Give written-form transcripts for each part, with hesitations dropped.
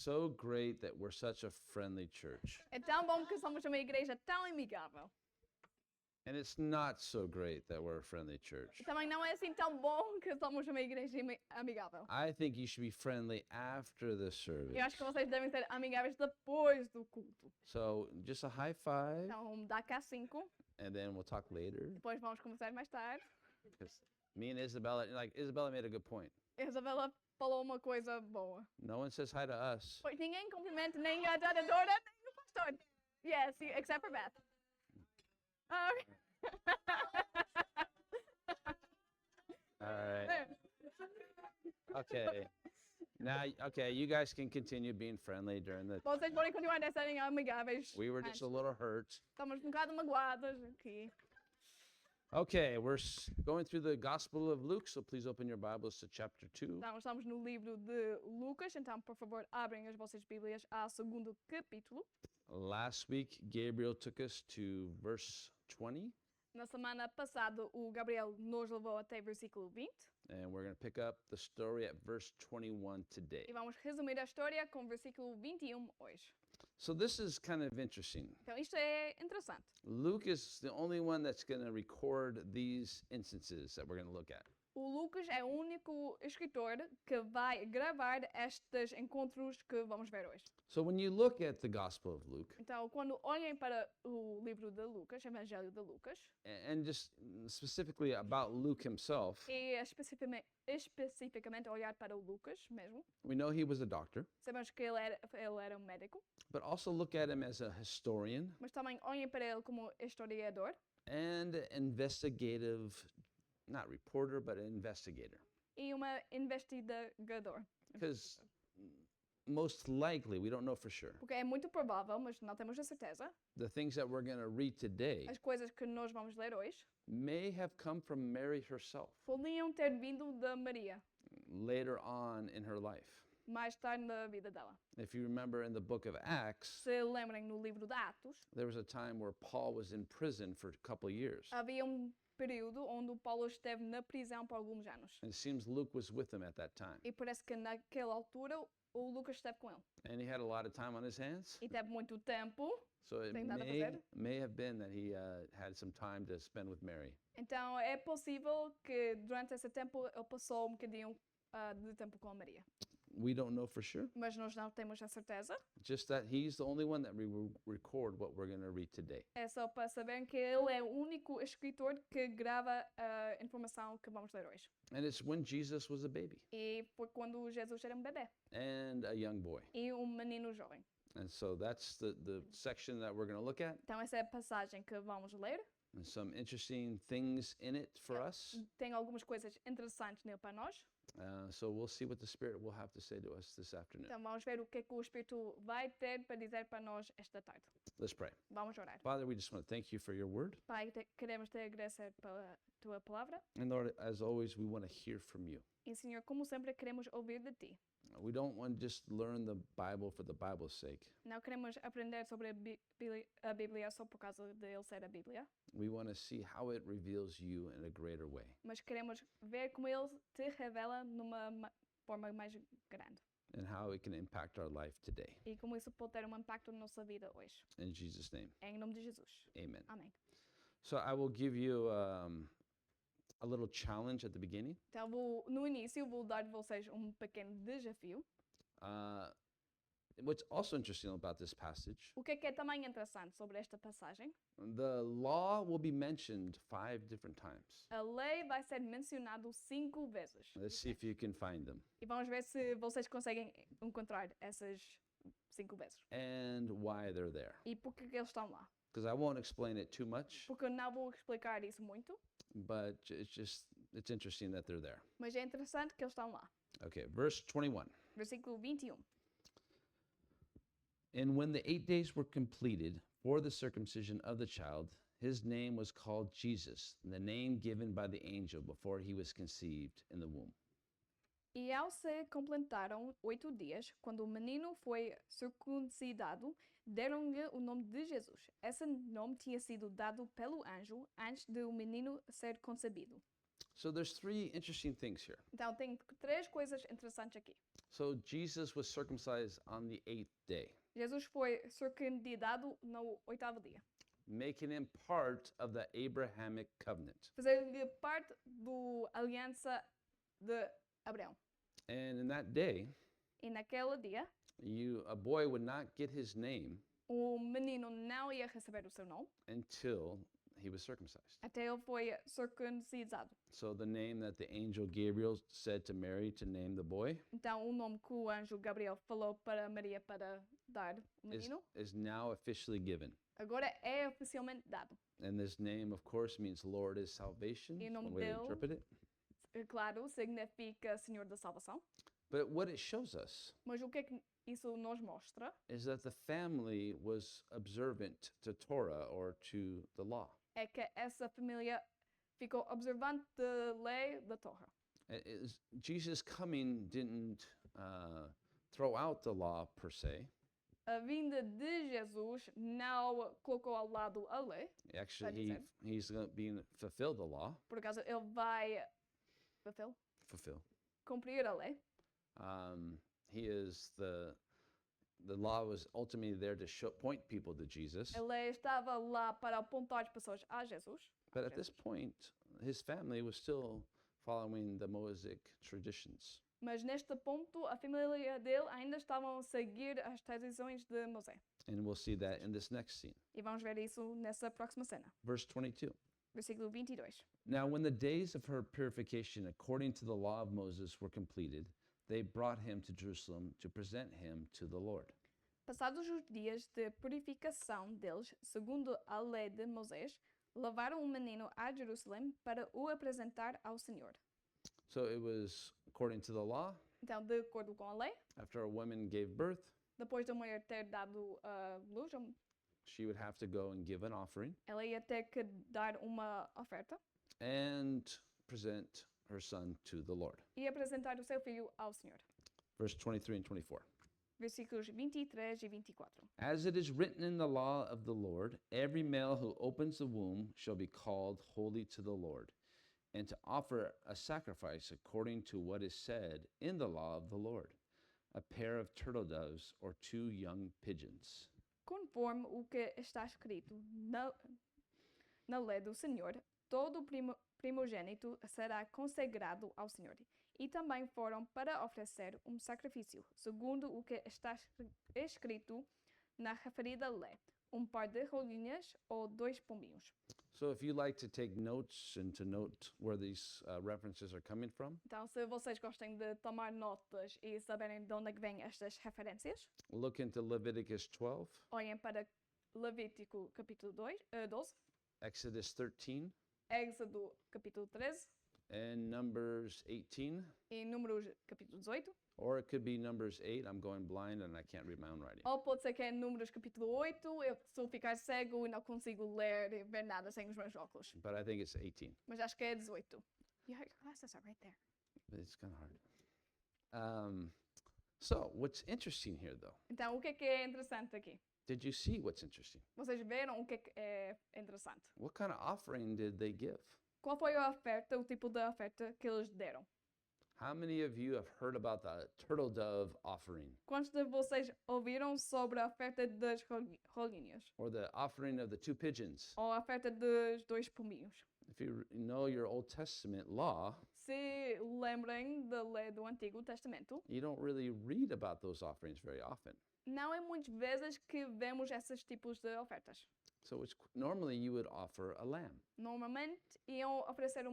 so great that we're such a friendly church. É tão bom que somos uma igreja tão amigável. And it's not so great that we're a friendly church. E também não é assim tão bom que somos uma igreja amigável. I think you should be friendly after the service. Eu acho que vocês devem ser amigáveis depois do culto. So just a high five, Então, dá cá 5, and then we'll talk later. depois vamos conversar mais tarde. Because me and Isabella made a good point. A Isabela falou uma coisa boa. No one says hi to us. Pois ninguém cumprimenta nem a adoradora, nem o pastor. Yes, except for Beth. All right. Okay. Now, okay, you guys can continue being friendly during the. Vocês podem continuar a serem amigáveis. We were just a little hurt. Estamos um bocado magoadas aqui. Okay, we're going through the Gospel of Luke, so please open your Bibles to chapter 2. Então, estamos no livro de Lucas, então, por favor, abrem as vossas Bíblias ao segundo capítulo. Last week, Gabriel took us to verse 20, Na semana passada, o Gabriel nos levou até versículo 20 and we're going to pick up the story at verse 21 today. e vamos resumir a história com o versículo 21 hoje. So this is kind of interesting. Então, isto é interessante. Luke is the only one that's going to record these instances that we're going to look at. O Lucas é o único escritor que vai gravar estes encontros que vamos ver hoje. So when you look at the Gospel of Luke, Então, quando olhem para o livro de Lucas, Evangelho de Lucas, and just specifically about Luke himself, e especificamente olhar para o Lucas mesmo, we know he was a doctor, sabemos que ele era um médico, but also look at him as a historian mas também olhem para ele como historiador and investigative, not reporter, but an investigator. e uma investigador. Because most likely, we don't know for sure, Porque é muito provável, mas não temos a certeza, the things that we're going to read today as coisas que nós vamos ler hoje may have come from Mary herself podiam ter vindo da Maria, later on in her life. mais tarde na vida dela. If you remember in the book of Acts, Se lembrem no livro de Atos, there was a time where Paul was in prison for a couple of years. havia período onde o Paulo esteve na prisão por alguns anos. And it seems Luke was with him at that time. E parece que naquela altura o Lucas esteve com ele. And he had a lot of time on his hands. E teve muito tempo, So it Tem nada a fazer. may have been that he had some time to spend with Mary. então é possível que durante esse tempo ele passou um bocadinho de tempo com a Maria. We don't know for sure. Mas nós não temos a certeza. Just that he's the only one that we will record what we're going to read today. É só para saberem que ele é o único escritor que grava a informação que vamos ler hoje. And it's when Jesus was a baby E foi quando Jesus era um bebê and a young boy. e um menino jovem. And so that's the section that we're going to look at. Então essa é a passagem que vamos ler. And some interesting things in it for us. Tem algumas coisas interessantes nele para nós. So we'll see what the Spirit will have to say to us this afternoon. Então vamos ver o que é que o Espírito vai ter para dizer para nós esta tarde. Let's pray. Vamos orar. Father, we just want to thank you for your word. Pai, queremos te agradecer pela tua palavra. And Lord, as always, we want to hear from you. E Senhor, como sempre, queremos ouvir de ti. We don't want to just learn the Bible for the Bible's sake. Não queremos aprender sobre a Bíblia só por causa de ele ser a Bíblia, We want to see how it reveals you in a greater way mas queremos ver como ele te revela numa forma mais grande. and how it can impact our life today. E como isso pode ter um impacto na nossa vida hoje. In Jesus' name, Em nome de Jesus. amen. Amém. So I will give you a little challenge at the beginning. Então, no início, vou dar a vocês um pequeno desafio. What's also interesting about this passage, O que é também interessante sobre esta passagem? the law will be mentioned 5 different times. A lei vai ser mencionada 5 vezes. Let's see if you can find them. E vamos ver se vocês conseguem encontrar essas 5 vezes. And why they're there. E por que eles estão lá? Because I won't explain it too much, Porque eu não vou explicar isso muito, but it's interesting that they're there. mas é interessante que eles estão lá. Okay, verse 21. Versículo 21. And when the 8 days were completed for the circumcision of the child, his name was called Jesus, the name given by the angel before he was conceived in the womb. E ao se completaram 8 dias, quando o menino foi circuncidado, deram-lhe o nome de Jesus. Esse nome tinha sido dado pelo anjo antes de o menino ser concebido. So there's 3 interesting things here. Então tem 3 coisas interessantes aqui. So Jesus was circumcised on the 8th day, Jesus foi circuncidado no 8º dia, making him part of the Abrahamic covenant. fazendo parte do aliança de Abraão. And in that day, E naquele dia, a boy would not get his name o menino não ia receber o seu nome until he was circumcised. até ele foi circuncidado. So the name that the angel Gabriel said to Mary to name the boy Então, o nome que o anjo Gabriel falou para Maria para dar o is, menino, is now officially given. agora é oficialmente dado. And this name, of course, means Lord is salvation, E o nome one way to dele- interpret it. Claro, significa Senhor da Salvação. But what it shows us Mas o que é que isso nos mostra? is that the family was observant to Torah or to the law. É que essa família ficou observante da lei da Torre. Jesus coming didn't throw out the law per se. A vinda de Jesus não colocou ao lado a lei, Actually, That he's going to be fulfill the law, por acaso ele vai fulfill. cumprir a lei. He is the law was ultimately there to point people to Jesus. A lei estava lá para apontar as pessoas a Jesus. But at this point, his family was still following the Mosaic traditions. Mas neste ponto, a família dele ainda estavam a seguir as tradições de Moisés. And we'll see that in this next scene. E vamos ver isso nessa próxima cena. Verse 22. Versículo 22. Now, when the days of her purification according to the law of Moses were completed, they brought him to Jerusalem to present him to the Lord. Passados os dias de purificação deles, segundo a lei de Moisés, levaram o menino a Jerusalém para o apresentar ao Senhor. So it was according to the law, Então, de acordo com a lei, after a woman gave birth, depois da mulher ter dado luz, she would have to go and give an offering ela ia ter que dar uma oferta and present her son to the Lord. e apresentar o seu filho ao Senhor. Verse 23 and 24. Versículos 23 e 24. As it is written in the law of the Lord, every male who opens the womb shall be called holy to the Lord, and to offer a sacrifice according to what is said in the law of the Lord, a pair of turtle doves or 2 young pigeons. Conforme o que está escrito na lei do Senhor, todo primogênito será consagrado ao Senhor. E também foram para oferecer sacrifício, segundo o que está escrito na referida lei, par de rolinhas ou 2 pombinhos. So if you like to take notes and to note where these references are coming from, Então, se vocês gostem de tomar notas e saberem de onde é que vêm estas referências, look into Leviticus 12, olhem para Levítico capítulo 12, Exodus 13, Êxodo capítulo 13 and Numbers 18. e Números capítulo 18. Or it could be Numbers 8. I'm going blind and I can't read my own writing. Ou pode ser que é Números capítulo 8, eu sou ficar cego e não consigo ler e ver nada sem os meus óculos. But I think it's 18. Mas acho que é 18. Yeah, your glasses are right there. But it's kind of hard. So what's interesting here, though? Então, o que é interessante aqui? Did you see what's interesting? Vocês viram o que é interessante? What kind of offering did they give? Qual foi a oferta, o tipo de oferta que eles deram? How many of you have heard about the turtle dove offering Quantos de vocês ouviram sobre a oferta das rolinhas? or the offering of the 2 pigeons? Ou a oferta dos 2 pombinhos? If you know your Old Testament law, Se lembrem da lei do Antigo Testamento, you don't really read about those offerings very often. não é muitas vezes que vemos esses tipos de ofertas. So normally you would offer a lamb, Normalmente iam oferecer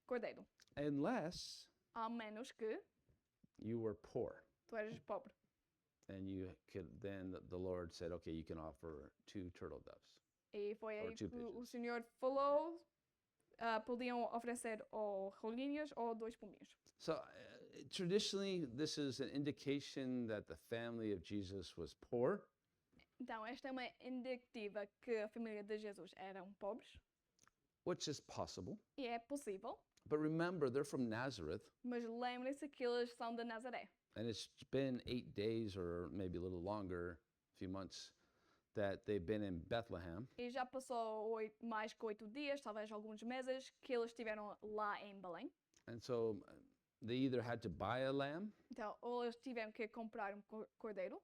cordeiro, unless a menos que you were poor. tu eres pobre. And you could then the Lord said, okay, you can offer 2 turtle doves. E foi Or aí 2 que o pigeons. Senhor falou, podiam oferecer ou rolinhas ou 2 pombinhos. So traditionally, this is an indication that the family of Jesus was poor. Então, esta é uma indicativa que a família de Jesus eram pobres, Which is possible. e é possível, But remember, they're from Nazareth, mas lembrem-se que eles são de Nazaré. and it's been 8 days or maybe a little longer, a few months, that they've been in Bethlehem. E já passou mais que 8 dias, talvez alguns meses, que eles estiveram lá em Belém. And so they either had to buy a lamb Então, ou eles tiveram que comprar um cordeiro,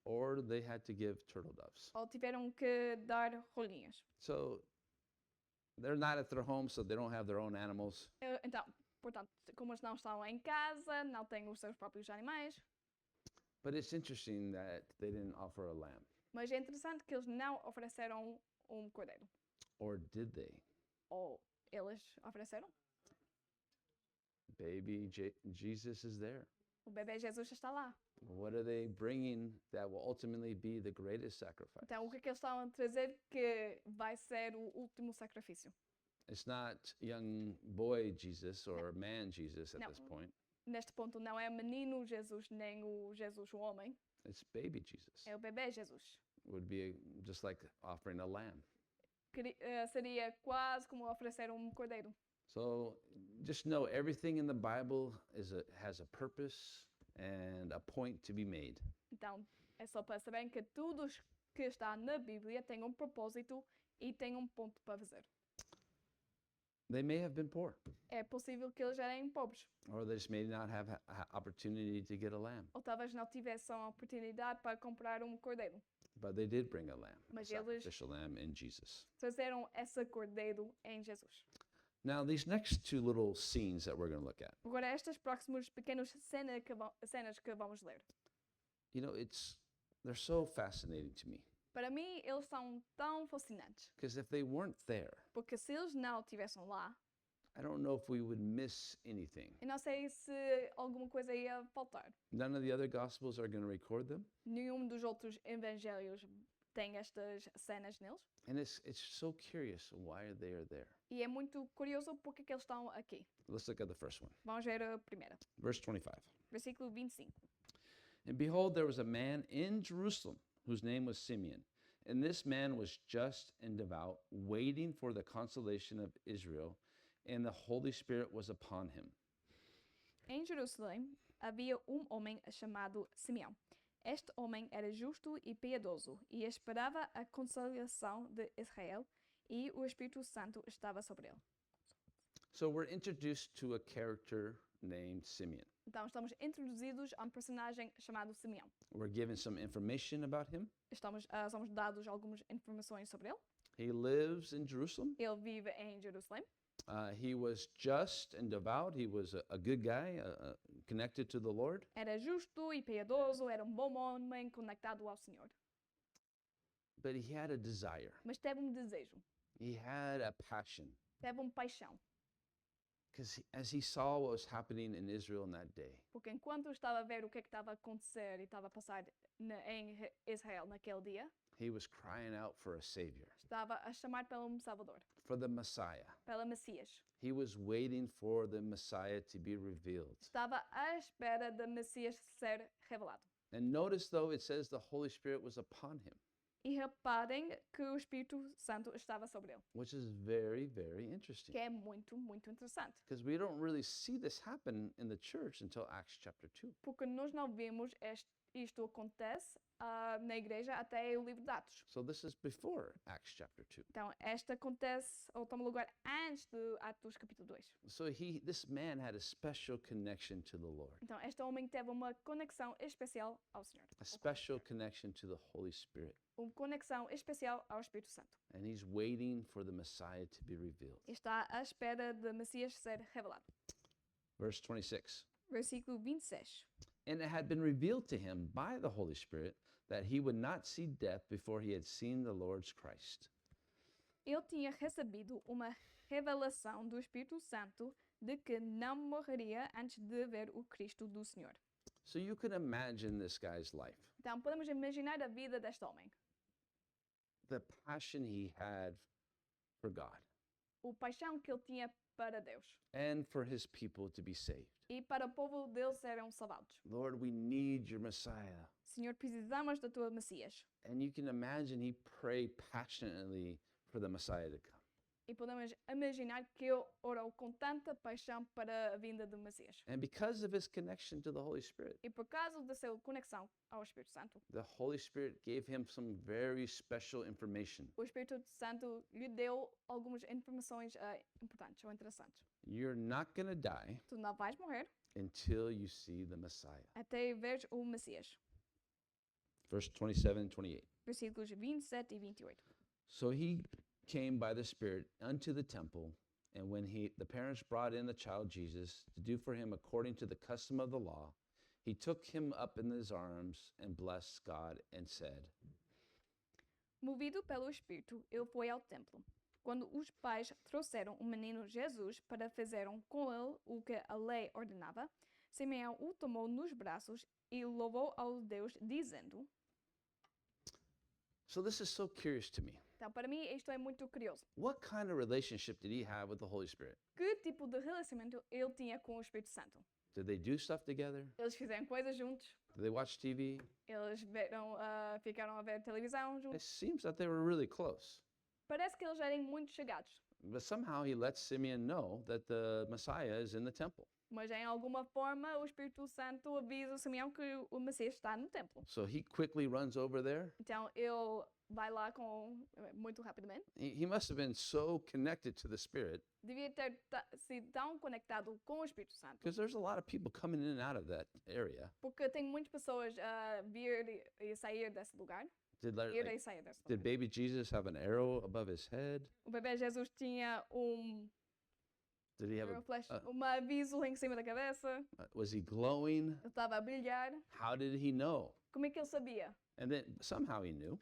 or they had to give turtle doves. ou tiveram que dar rolinhas. So they're not at their home, so they don't have their own animals. Então, portanto, como eles não estão em casa, não têm os seus próprios animais, But it's interesting that they didn't offer a lamb. mas é interessante que eles não ofereceram um cordeiro. Or did they? Ou eles ofereceram. Baby Jesus is there. O bebê Jesus está lá. What are they bringing that will ultimately be the greatest sacrifice? Então, o que é que eles estão a trazer que vai ser o último sacrifício? It's not young boy Jesus or man Jesus at No. this point. Neste ponto, não é o menino Jesus, nem o Jesus, o homem, It's baby Jesus. é o bebê Jesus. Would be just like offering a lamb. Seria quase como oferecer um cordeiro. So just know everything in the Bible has a purpose and a point to be made. Então, é só para saberem que tudo que está na Bíblia tem um propósito e tem um ponto para fazer. They may have been poor, É possível que eles eram pobres, or they just may not have opportunity to get a lamb, ou talvez não tivessem a oportunidade para comprar um cordeiro. but they did bring a lamb, a Mas eles- sacrificial lamb in Jesus. Trazeram esse cordeiro em Jesus. Now, these next two little scenes that we're going to look at, Agora, estas próximas pequenas cenas que vamos ler. you know, they're so fascinating to me Para mim, eles são tão fascinantes, because if they weren't there, porque se eles não estivessem lá, I don't know if we would miss anything. eu não sei se alguma coisa ia faltar. None of the other gospels are going to record them, Nenhum dos outros evangelhos tem estas cenas neles. and it's so curious why they are there. E é muito curioso porque que eles estão aqui. Let's look at the first one, Vamos ver a primeira. verse 25. Versículo 25. And behold, there was a man in Jerusalem whose name was Simeon. And this man was just and devout, waiting for the consolation of Israel, and the Holy Spirit was upon him. Em Jerusalém havia homem chamado Simeão. Este homem era justo e piedoso e esperava a consolação de Israel, e o Espírito Santo estava sobre ele. So we're introduced to a character named Simeon. Então estamos introduzidos a um personagem chamado Simeão. We're given some information about him. Somos dados algumas informações sobre ele. He lives in Jerusalem. Ele vive em Jerusalém. He was just and devout. He was a good guy, connected to the Lord. Era justo e piedoso, era um bom homem conectado ao Senhor. But he had a desire. Mas teve um desejo, He had a passion. teve uma paixão. Because as he saw what was happening in Israel in that day, Porque enquanto estava a ver o que é que estava a acontecer e estava a passar em Israel naquele dia, he was crying out for a Savior, estava a chamar pelo Salvador, for the Messiah. pela Messias. He was waiting for the Messiah to be revealed. Estava à espera de Messias ser revelado. And notice, though, it says the Holy Spirit was upon him, E reparem que o Espírito Santo estava sobre ele, which is very, very interesting. que é muito, muito interessante. Because we don't really see this happen in the church until Acts chapter 2. Porque nós não vemos isto acontece na igreja até o livro de Atos. So this is before Acts chapter 2. Então, esta acontece ou toma lugar antes de Atos capítulo 2. So this man had a special connection to the Lord, Então, este homem teve uma conexão especial ao Senhor. a special connection to the Holy Spirit. Uma conexão especial ao Espírito Santo. And he's waiting for the Messiah to be revealed. E está à espera de Messias ser revelado. Verse 26. Versículo 26. And it had been revealed to him by the Holy Spirit that he would not see death before he had seen the Lord's Christ. Ele tinha recebido uma revelação do Espírito Santo de que não morreria antes de ver o Cristo do Senhor. So you can imagine this guy's life, Então, podemos imaginar a vida deste homem. the passion he had for God O paixão que ele tinha para Deus. and for his people to be saved. E para o povo deles serem salvados. Lord, we need your Messiah. Senhor, precisamos da tua Messias. And you can imagine he prayed passionately for the Messiah to come. E podemos imaginar que ele orou com tanta paixão para a vinda do Messias. And because of his connection to the Holy Spirit, E por causa da sua conexão ao Espírito Santo, the Holy Spirit gave him some very special information. o Espírito Santo lhe deu algumas informações importantes ou interessantes. You're not going to die Tu não vais morrer until you see the Messiah. até veres o Messias. Verse 27 and 28. Versículos 27 e 28. So he came by the Spirit unto the temple, and when the parents brought in the child Jesus to do for him according to the custom of the law, he took him up in his arms and blessed God and said, Movido pelo Espírito, ele foi ao templo. Quando os pais trouxeram o menino Jesus para fazerem com ele o que a lei ordenava, Simeão o tomou nos braços e louvou ao Deus, dizendo... So this is so curious to me. Então, para mim, isto é muito curioso. What kind of relationship did he have with the Holy Spirit? Que tipo de relacionamento ele tinha com o Espírito Santo? Did they do stuff together? Eles fizeram coisas juntos, Did they watch TV? eles ficaram a ver televisão It juntos. seems that they were really close. Parece que eles eram muito chegados. But somehow he lets Simeon know that the Messiah is in the temple. Mas, em alguma forma, o Espírito Santo avisa o Simeão que o Messias está no templo. So he quickly runs over there. Então, ele vai lá muito rapidamente. He must have been so connected to the Spirit Devia ter sido tão conectado com o Espírito Santo. because there's a lot of people coming in and out of that area. Porque tem muitas pessoas a vir e sair desse lugar. Did, like, Ir e sair desse did lugar. baby Jesus have an arrow above his head? O bebê Jesus tinha Did he have um aviso lá em cima da cabeça. was he glowing? Ele estava a brilhar. How did he know? Como é que ele sabia? And then somehow he knew.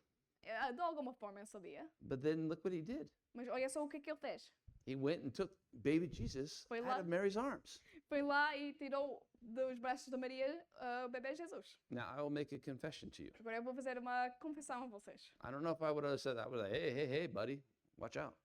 De alguma forma ele sabia. But then look what he did. Mas olha só o que ele fez. He went and took baby Jesus Foi out lá. of Mary's arms. Foi lá e tirou dos braços da Maria o bebê Jesus. Now I will make a confession to you. Agora eu vou fazer uma confissão a vocês. I don't know if I would have said that. I would have, hey, buddy, watch out.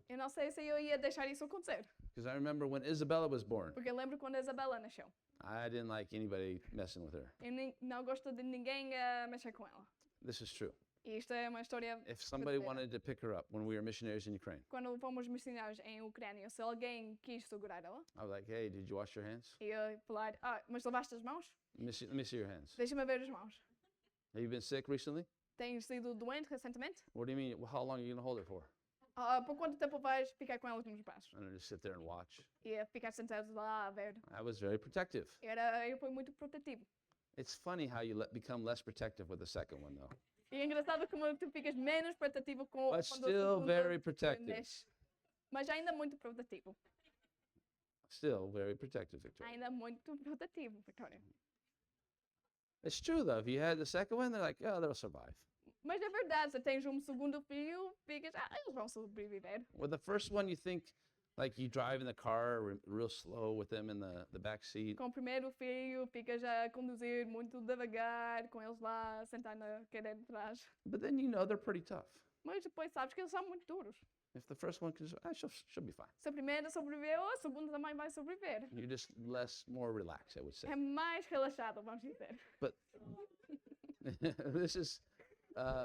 Eu não sei se eu ia deixar isso acontecer. Because I remember when Isabella was born, Porque eu lembro quando a Isabela nasceu. I didn't like anybody messing with her. Eu não gosto de ninguém mexer com ela. This is true. E isto é uma história... If somebody verdadeira. wanted to pick her up when we were missionaries in Ukraine, Quando fomos missionários em Ucrânia, se alguém quis segurar ela, I was like, hey, did you wash your hands? e eu ia falar, mas lavaste as mãos? Let me see your hands. Deixa-me ver as mãos. Have you been sick recently? Tens sido doente recentemente? What do you mean? How long are you going to hold her for? Por quanto tempo vais ficar com elas nos braços? And I just sit there and watch. E ia ficar sentado lá a ver. I was very protective. Eu fui muito protetivo. It's funny how you become less protective with the second one, though. E é engraçado como tu ficas menos protetivo com But quando o still segundo very protective. nasce. Mas ainda muito protetivo. Still very protective, Victoria. Ainda muito protetivo, Victoria. It's true, though. If you had the second one, they're like, oh, they'll survive. Mas é verdade, se tens segundo filho, ficas, eles vão sobreviver. With the first one, you think like you drive in the car real slow with them in the back seat. Com o primeiro filho, ficas a conduzir muito devagar, com eles lá, sentar na cadeira de trás. But then you know they're pretty tough. Mas depois sabes que eles são muito duros. If the first one can, she'll be fine. Se a primeira sobreviveu, a segunda também vai sobreviver. You're just more relaxed, I would say. É mais relaxado, vamos dizer. But this is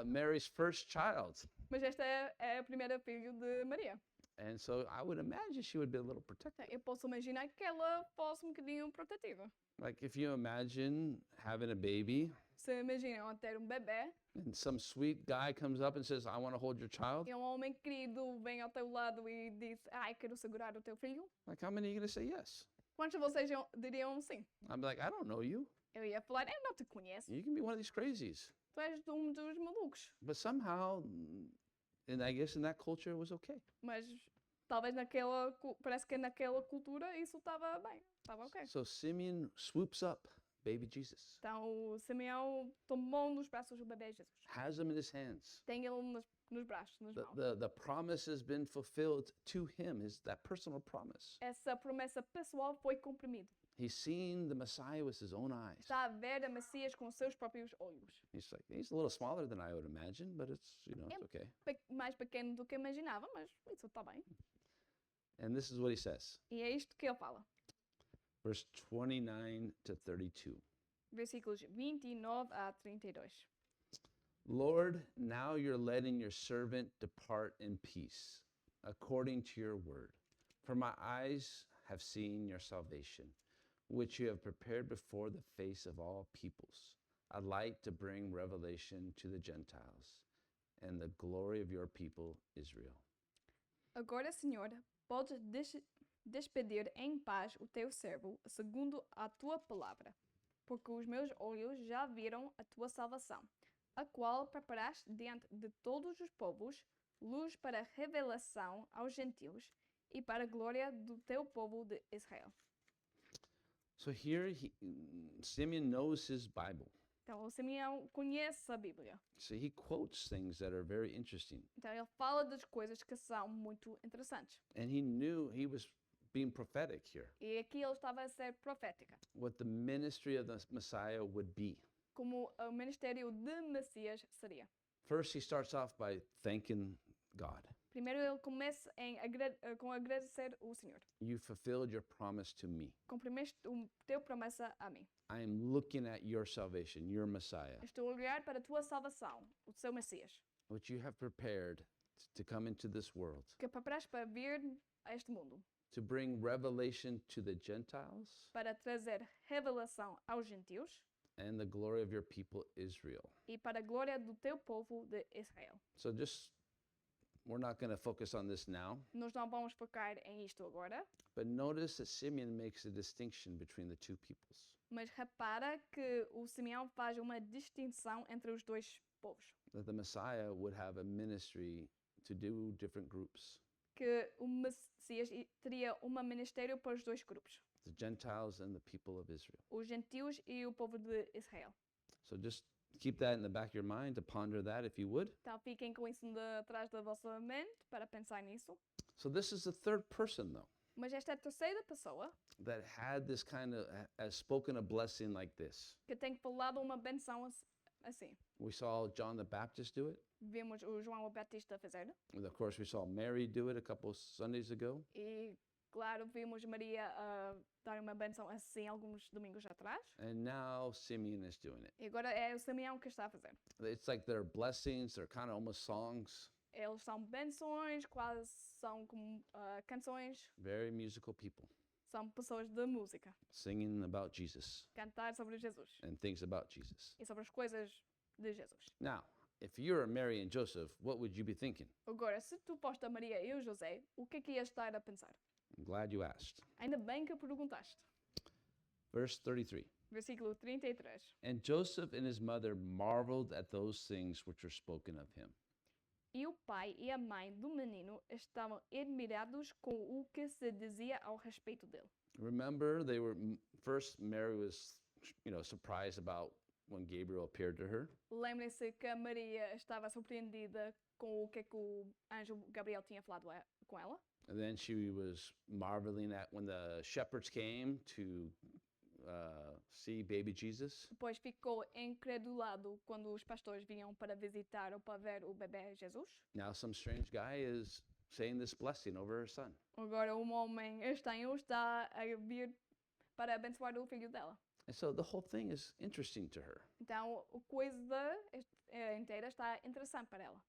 Mary's first child. Mas esta é a primeira filha de Maria. And so I would imagine she would be a little protective. Eu posso imaginar que ela fosse bocadinho protetiva. Like if you imagine having a baby Se imaginam ter bebê and some sweet guy comes up and says, I want to hold your child. e homem querido vem ao teu lado e diz, quero segurar o teu filho. Like, how many are you going to say yes? Quantos de vocês diriam sim? I'm like, I don't know you. Eu ia falar, eu não te conheço. You can be one of these crazies. Tu és dos malucos. But somehow, and I guess in that culture, it was okay. Mas talvez parece que naquela cultura isso estava bem, estava ok. So Simeon swoops up baby Jesus, Então o Simeão tomou nos braços o bebê Jesus. has him in his hands. Tem ele nos braços, nas mãos. The promise has been fulfilled to him, that personal promise. Essa promessa pessoal foi cumprida. He's seen the Messiah with his own eyes. Está a ver a Messias com os seus próprios olhos. He's a little smaller than I would imagine, but it's okay. Mais pequeno do que imaginava, mas isso está bem. And this is what he says, E é isto que ele fala. verse 29 to 32. Versículos 29 a 32. Lord, now you're letting your servant depart in peace, according to your word. For my eyes have seen your salvation, which you have prepared before the face of all peoples, a light to bring revelation to the Gentiles, and the glory of your people Israel. Agora, Senhor, podes despedir em paz o teu servo, segundo a tua palavra, porque os meus olhos já viram a tua salvação, a qual preparaste diante de todos os povos, luz para a revelação aos gentios e para a glória do teu povo de Israel. So here Simeon knows his Bible. Então, o Simeão conhece a Bíblia. So he quotes things that are very interesting. Então, ele fala das coisas que são muito interessantes. And he knew he was being prophetic here, E aqui ele estava a ser profética, what the ministry of the Messiah would be. como o ministério de Messias seria. First, he starts off by thanking God. Primeiro, ele começa com agradecer o Senhor. You fulfilled your promise to me. Cumprimeste o teu promessa a mim. I am looking at your salvation, your Messiah, Estou a olhar para a tua salvação, o seu Messias, which you have prepared to come into this world, que preparaste para vir a este mundo, to bring revelation to the Gentiles para trazer revelação aos gentios and the glory of your people Israel. e para a glória do teu povo de Israel. So we're not going to focus on this now, Nós não vamos focar em isto agora, but notice that Simeon makes a distinction between the two peoples. mas repara que o Simeão faz uma distinção entre os dois povos. That the Messiah would have a ministry to do different groups, Que o Messias teria um ministério para os dois grupos, the Gentiles and the people of Israel. os gentios e o povo de Israel. So just keep that in the back of your mind to ponder that if you would. Então fiquem com isso atrás da vossa mente para pensar nisso. So this is the third person though Mas esta é a terceira pessoa that had this kind of has spoken a blessing like this. que tem falado uma benção assim. We saw John the Baptist do it. Vimos o João Batista fazer And of course we saw Mary do it a couple Sundays ago. e, claro, vimos Maria dar uma benção assim alguns domingos atrás. And now Simeon is doing it. E agora é o Simeão que está a fazer. It's like they're blessings, they're kind of almost songs. Eles são benções, quase são como canções, Very musical people são pessoas de música. singing about Jesus Cantar sobre Jesus and things about Jesus. e sobre as coisas de Jesus. Now, if you're Mary and Joseph, what would you be thinking? Agora, se tu posta Maria e o José, o que é que ias estar a pensar? I'm glad you asked. Ainda bem que perguntaste. Verse 33. Versículo 33. And Joseph and his mother marveled at those things which were spoken of him. E o pai e a mãe do menino estavam admirados com o que se dizia ao respeito dele. Remember, first Mary was, surprised about when Gabriel appeared to her. Lembrem-se que a Maria estava surpreendida com o que é que o anjo Gabriel tinha falado com ela. And then she was marveling at when the shepherds came to see baby Jesus. Depois ficou incredulado quando os pastores vinham para visitar ou para ver o bebê Jesus. Now some strange guy is saying this blessing over her son. Agora um homem estranho está a vir para abençoar o filho dela. And so the whole thing is interesting to her. Então a coisa inteira está interessante para ela.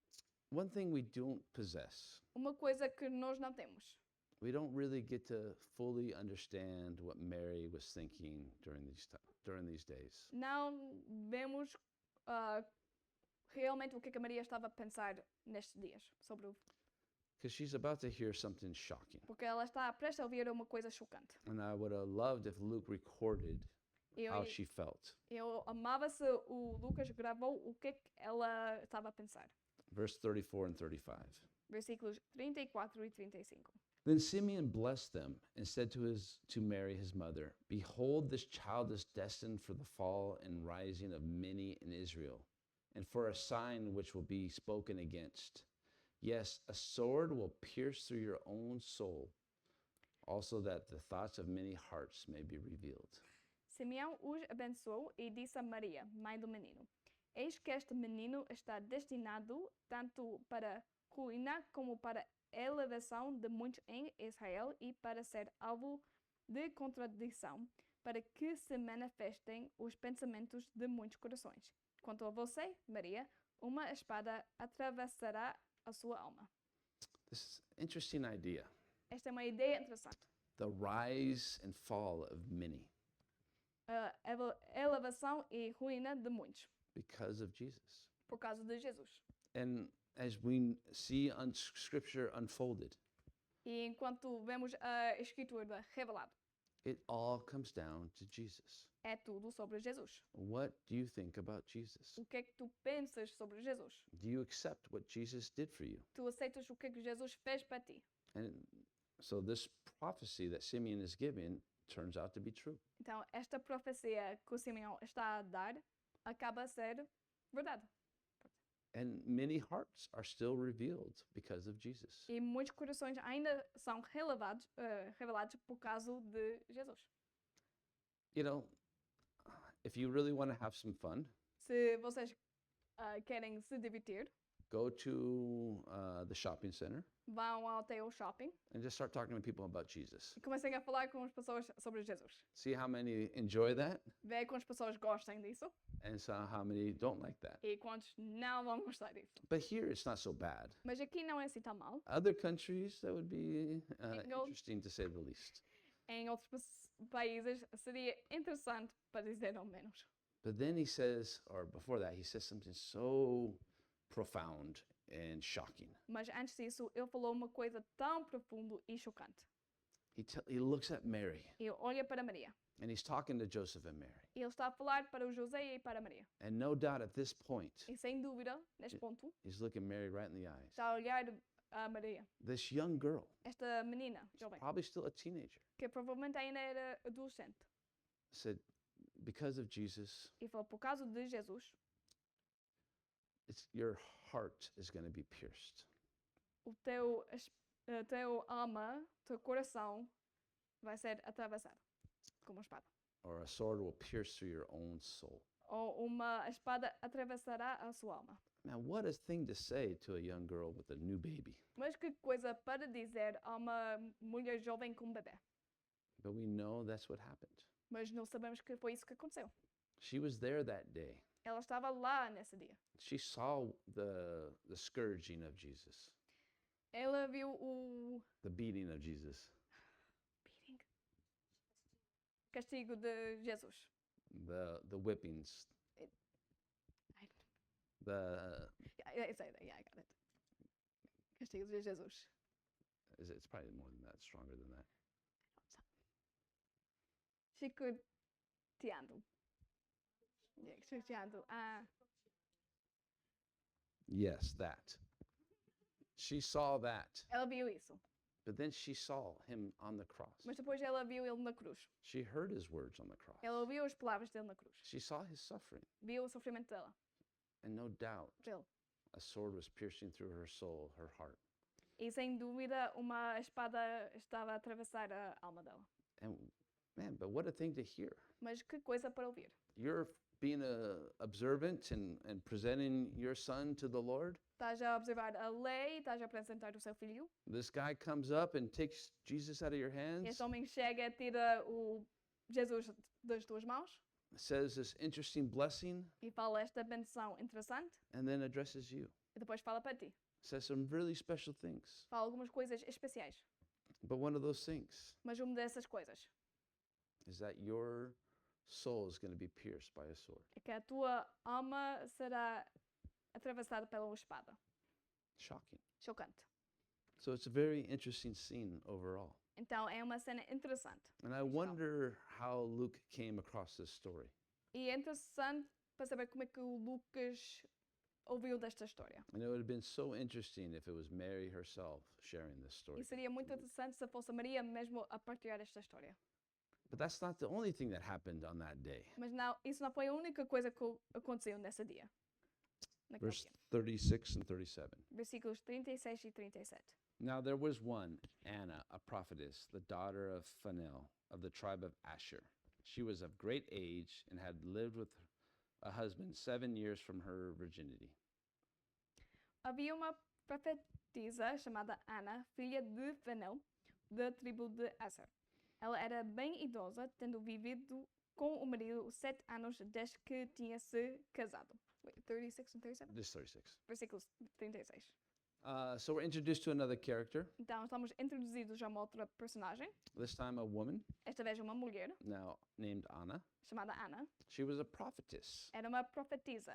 One thing we don't possess, Uma coisa que nós não temos. we don't really get to fully understand what Mary was thinking during these days. Não vemos realmente o que a Maria estava a pensar nestes dias sobre o... Because she's about to hear something shocking. Porque ela está prestes a ouvir uma coisa chocante. And I would have loved if Luke recorded how she felt. Eu amava se o Lucas gravou o que ela estava a pensar. Verse 34 and 35. Versículos 34 e 35. Then Simeon blessed them and said to Mary his mother, Behold, this child is destined for the fall and rising of many in Israel, and for a sign which will be spoken against. Yes, a sword will pierce through your own soul, also that the thoughts of many hearts may be revealed. Simeão os abençoou e disse a Maria, mãe do menino: Eis que este menino está destinado tanto para ruína como para elevação de muitos em Israel e para ser alvo de contradição, para que se manifestem os pensamentos de muitos corações. Quanto a você, Maria, uma espada atravessará a sua alma. This is an interesting idea. Esta é uma ideia interessante. The rise and fall of many A elevação e ruína de muitos, because of Jesus. por causa de Jesus. And as we see on Scripture unfolded, E enquanto vemos a Escritura revelada, it all comes down to Jesus. é tudo sobre Jesus. What do you think about Jesus? O que é que tu pensas sobre Jesus? Do you accept what Jesus did for you? Tu aceitas o que é que Jesus fez para ti? And so this prophecy that Simeon is giving turns out to be true. Então, esta profecia que o Simeão está a dar acaba a ser verdade. And many hearts are still revealed because of Jesus. E muitos corações ainda são revelados por causa de Jesus. You know, if you really want to have some fun, Se vocês querem se divertir, go to the shopping center vão até o shopping and just start talking to people about Jesus. e comecem a falar com as pessoas sobre Jesus. See how many enjoy that Vê quantas pessoas gostam disso and so how many don't like that. e quantos não vão gostar disso. But here it's not so bad. Mas aqui não é assim tão mal. Other countries, that would be Go- interesting to say the least. Em outros países seria interessante, para dizer ao menos. But then he says, or before that, he says something so profound and shocking. Mas antes disso, ele falou uma coisa tão profunda e chocante. He looks at Mary, Ele olha para Maria. and he's talking to Joseph and Mary. E ele está a falar para o José e para Maria. And no doubt at this point, E sem dúvida, neste ponto, he's looking Mary right in the eyes. está a olhar a Maria, This young girl, esta menina jovem, probably still a teenager, que provavelmente ainda era adolescente. said, because of Jesus, E falou, por causa de Jesus, your heart is going to be pierced. o teu alma, teu coração vai ser atravessado com uma espada. Or a sword will pierce through your own soul. Ou uma espada atravessará a sua alma. Now, what a thing to say to a young girl with a new baby. Mas que coisa para dizer a uma mulher jovem com um bebê. But we know that's what happened. Mas não sabemos que foi isso que aconteceu. She was there that day. Ela estava lá nesse dia. She saw the scourging of Jesus, Ela viu o the beating of Jesus, castigo de Jesus. the whippings, I- the I say that, yeah, I got it. Castigo de Jesus. it's probably more than that, stronger than that. Chicoteando. Yeah, chicoteando. Yes, that. She saw that, Ela viu isso. but then she saw him on the cross. Mas depois ela viu ele na cruz. She heard his words on the cross. Ela ouviu as palavras dele na cruz. She saw his suffering, Viu o sofrimento dela. and no doubt, Dele. a sword was piercing through her soul, her heart. E sem dúvida uma espada estava a atravessar a alma dela. And man, but what a thing to hear. Mas que coisa para ouvir. You're being observant and presenting your son to the Lord. Estás a observar a lei, estás a apresentar o seu filho. This guy comes up and takes Jesus out of your hands, Este homem chega, tira o Jesus das tuas mãos says this interesting blessing, e fala esta benção interessante and then addresses you. e depois fala para ti. Says some really special things. Fala algumas coisas especiais. But one of those things Mas uma dessas coisas is that your soul is going to be pierced by a sword. é que a tua alma será atravessada pela espada. Shocking. Chocante. So it's a very interesting scene overall. Então é uma cena interessante. And I wonder how Luke came across this story. E é interessante para saber como é que o Lucas ouviu desta história. And it would have been so interesting if it was Mary herself sharing this story. E seria muito interessante se fosse a Maria mesmo a partilhar esta história. But that's not the only thing that happened on that day. Mas não, isso não foi a única coisa que aconteceu nesse dia. Naquele Verse dia. 36 and 37. Versículos 36 e 37. Now there was one, Anna, a prophetess, the daughter of Phanuel, of the tribe of Asher. She was of great age and had lived with a husband 7 years from her virginity. Havia uma profetisa chamada Ana, filha de Fanel, da tribo de Asher. Ela era bem idosa, tendo vivido com o marido 7 anos desde que tinha se casado. Wait, 36 and 37? Just 36. Versículos 36. So we're introduced to another character, Então estamos introduzidos a uma outra personagem, this time a woman esta vez uma mulher, now named Anna. chamada Ana. She was a prophetess, Era uma profetisa,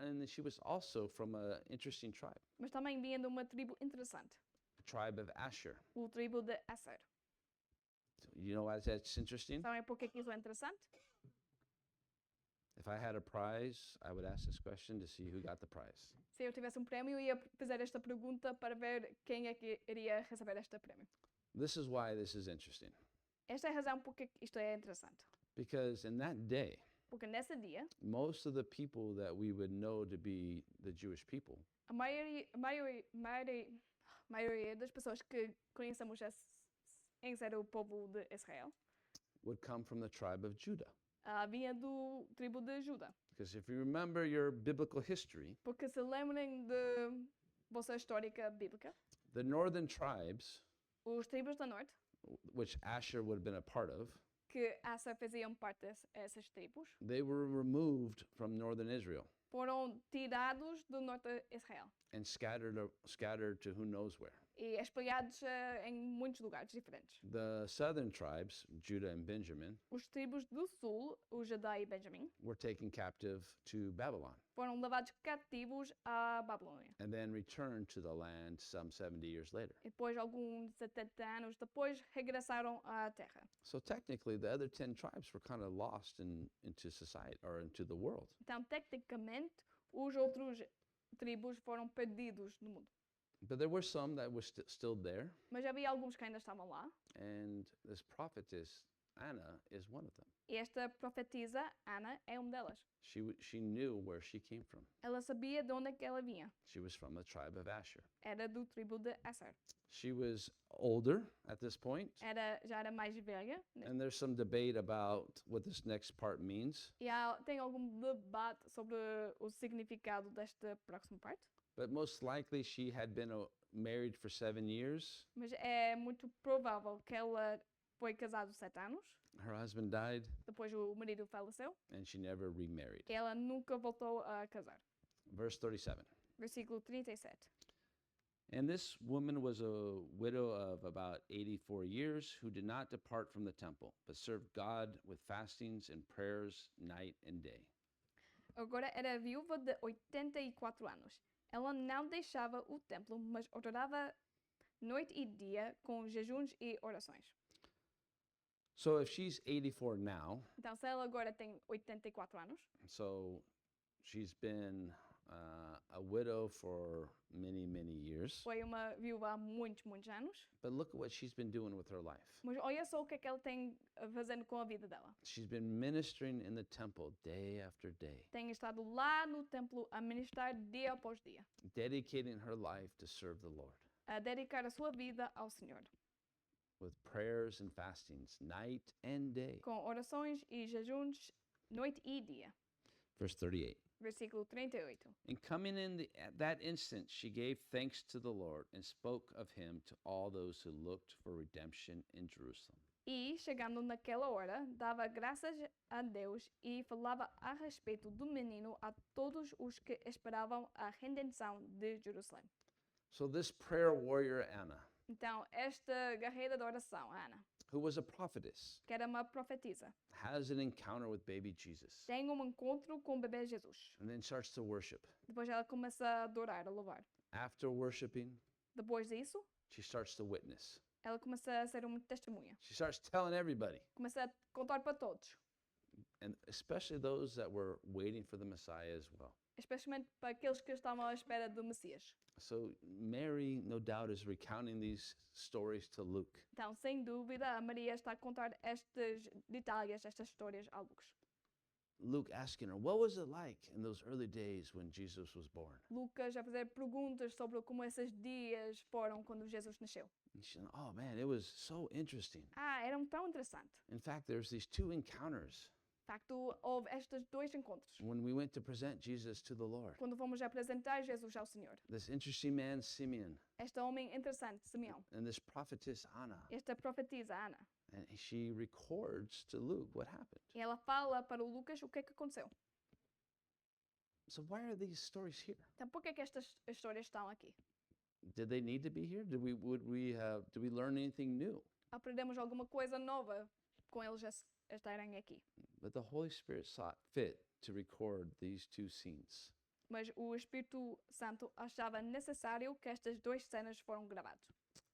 and she was also from an interesting tribe, mas também vinha de uma tribo interessante, the tribe of Asher. o tribo de Asser. You know why that's interesting? Sabem por que isso é interessante? If I had a prize, I would ask this question to see who got the prize. Se eu tivesse um prémio, eu ia fazer esta pergunta para ver quem é que iria receber este prémio. This is why this is interesting. Esta é a razão porque isto é interessante. Because in that day, Porque nesse dia, most of the people that we would know to be the Jewish people a maioria das pessoas que conhecemos em ser o povo de Israel would come from the tribe of Judah. vinha do tribo de Judá. Because if you remember your biblical history, Porque se lembrem de vossa histórica bíblica, the northern tribes, os tribos do norte, which Asher would have been a part of, que Asa faziam parte dessas tribos, they were removed from northern Israel foram tirados do norte de Israel and scattered to who knows where. e espalhados em muitos lugares diferentes. The southern tribes, Judah and Benjamin, Os tribos do sul, o Judá e Benjamim, were taken captive to Babylon foram levados cativos à Babilônia. and then returned to the land some 70 years later. E depois, alguns 70 anos depois, regressaram à terra. So technically, the other 10 tribes were kind of lost into society or into the world. Então, tecnicamente, os outros tribos foram perdidos no mundo. But there were some that were still there, Mas havia alguns que ainda estavam lá. and this prophetess, Anna, is one of them. E esta profetisa, Ana, é uma delas. She knew where she came from. Ela sabia de onde é que ela vinha. She was from the tribe of Asher. Era do tribo de Asser. She was older at this point, Já era mais velha. and there's some debate about what this next part means. E tem algum debate sobre o significado desta próxima parte. But most likely, she had been married for 7 years. Mas é muito provável que ela foi casada 7 anos. Her husband died, Depois o marido faleceu. and she never remarried. E ela nunca voltou a casar. Verse 37. Versículo 37. And this woman was a widow of about 84 years who did not depart from the temple, but served God with fastings and prayers night and day. Agora era viúva de 84 anos. Ela não deixava o templo, mas orava noite e dia com jejuns e orações. So if she's 84 now, Então, se ela agora tem 84 anos, so she's been a widow for many, many years. foi uma viúva há muitos, muitos anos, But look at what she's been doing with her life. mas olha só o que é que ela tem fazendo com a vida dela. She's been ministering in the temple day after day, Tem estado lá no templo a ministrar dia após dia, dedicating her life to serve the Lord a dedicar a sua vida ao Senhor, with prayers and fastings night and day. com orações e jejuns noite e dia. Verse 38. Versículo 38. And coming in at that instant, she gave thanks to the Lord and spoke of him to all those who looked for redemption in Jerusalem. E, chegando naquela hora, dava graças a Deus e falava a respeito do menino a todos os que esperavam a redenção de Jerusalém. So this prayer warrior, Anna, Então, esta guerreira de oração, Ana, who was a prophetess, que era uma profetisa, has an encounter with baby Jesus tem um encontro com o bebê Jesus. and then starts to worship. Depois ela começa a adorar, a louvar. After worshiping, Depois disso, she starts to witness. ela começa a ser uma testemunha. She starts telling everybody, Começa a contar para todos, and especially those that were waiting for the Messiah as well. especialmente para aqueles que estavam à espera do Messias. So Mary, no doubt, is recounting these stories to Luke. Então, sem dúvida, a Maria está a contar estes detalhes, estas histórias a Lucas. Luke asking her, what was it like in those early days when Jesus was born? Lucas a fazer perguntas sobre como esses dias foram quando Jesus nasceu. And she said, oh man, it was so interesting. Eram tão interessantes. In fact, there's these two encounters De facto, houve estes dois encontros. when we went to present Jesus to the Lord. Quando fomos apresentar Jesus ao Senhor. This interesting man, Simeon, Este homem interessante, Simeão. and this prophetess, Anna. Esta profetisa, Ana. And she records to Luke what happened. E ela fala para o Lucas o que é que aconteceu. So why are these stories here? Então, por que é que estas histórias estão aqui? Did they need to be here? Did we learn anything new? Aprendemos alguma coisa nova com eles estarem aqui. But the Holy Spirit saw it fit to record these two scenes. Mas o Espírito Santo achava necessário que estas duas cenas foram gravadas.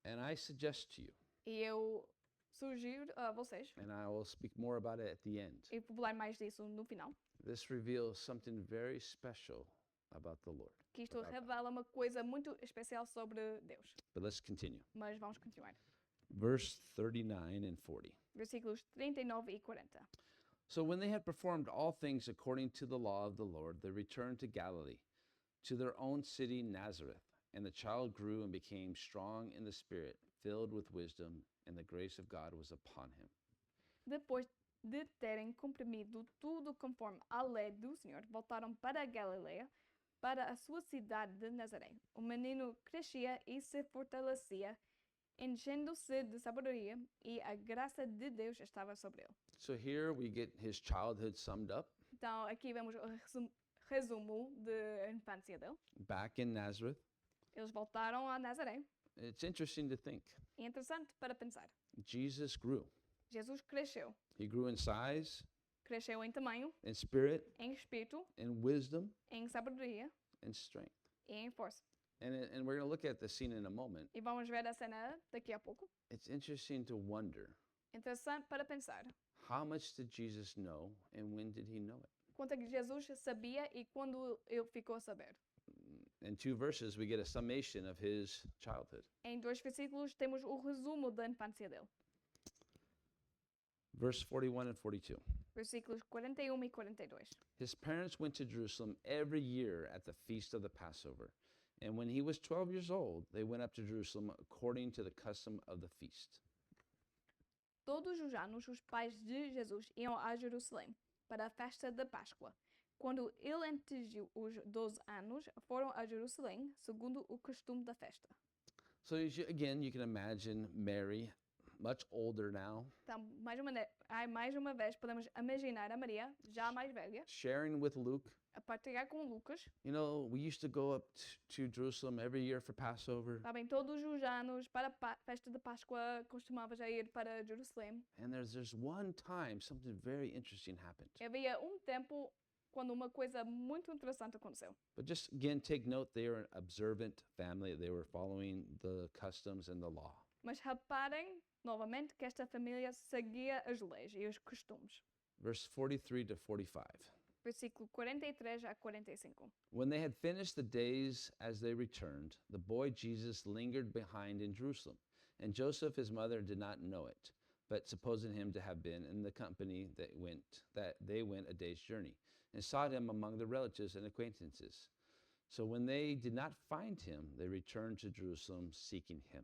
And I suggest to you, E eu sugiro a vocês, and I will speak more about it at the end, e vou falar mais disso no final, this reveals something very special about the Lord. que isto About God. revela uma coisa muito especial sobre Deus. But let's continue. Mas vamos continuar. Verse 39 and 40. Versículos 39 e 40. So when they had performed all things according to the law of the Lord, they returned to Galilee, to their own city Nazareth. And the child grew and became strong in the Spirit, filled with wisdom, and the grace of God was upon him. Depois de terem cumprido tudo conforme a lei do Senhor, voltaram para a Galileia, para a sua cidade de Nazaré. O menino crescia e se fortalecia, enchendo-se de sabedoria, e a graça de Deus estava sobre ele. So here we get his childhood summed up Então, aqui vemos o resumo da infância dele. back in Nazareth. Eles voltaram a Nazaré. It's interesting to think. É interessante para pensar. Jesus grew. Jesus cresceu. He grew in size, Cresceu em tamanho, in spirit, em espírito, in wisdom, em sabedoria and strength. e em força. And we're going to look at the scene in a moment. E vamos ver a cena daqui a pouco. It's interesting to wonder, Interessante para pensar. how much did Jesus know and when did he know it? Quanto é que Jesus sabia e quando ele ficou a saber. In 2 verses, we get a summation of his childhood. Em 2 versículos temos o resumo da infância dele. Verse 41 and 42. Versículos 41 e 42. His parents went to Jerusalem every year at the feast of the Passover. And when he was 12 years old, they went up to Jerusalem according to the custom of the feast. Todos os anos os pais de Jesus iam a Jerusalém para a festa da Páscoa. Quando ele atingiu os 12 anos, foram a Jerusalém, segundo o costume da festa. So again, you can imagine Mary, much older now, Então, mais uma vez, podemos imaginar a Maria, já mais velha, sharing with Luke. a partilhar com Lucas. You know, we used to go up to Jerusalem every year for Passover. Sabem, todos os anos, para a festa de Páscoa, costumavas a ir para Jerusalém. And there's one time something very interesting happened. Havia tempo quando uma coisa muito interessante aconteceu. But just again, take note, they are an observant family. They were following the customs and the law. Mas reparem, novamente, que esta família seguia as leis e os costumes. Verse 43 to 45. Versículo 43 a 45. When they had finished the days as they returned, the boy Jesus lingered behind in Jerusalem. And Joseph, his mother, did not know it, but supposing him to have been in the company that they went a day's journey, and sought him among the relatives and acquaintances. So when they did not find him, they returned to Jerusalem seeking him.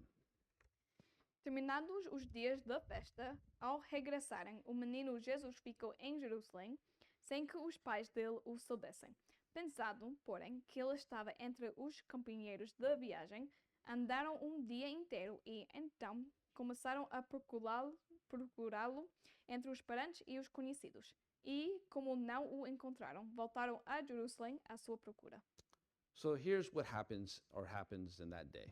Terminados os dias da festa, ao regressarem, o menino Jesus ficou em Jerusalém, sem que os pais dele o soubessem. Pensado, porém, que ele estava entre os companheiros da viagem, andaram dia inteiro e, então, começaram a procurá-lo entre os parentes e os conhecidos. E, como não o encontraram, voltaram a Jerusalém à sua procura. So here's what happens in that day.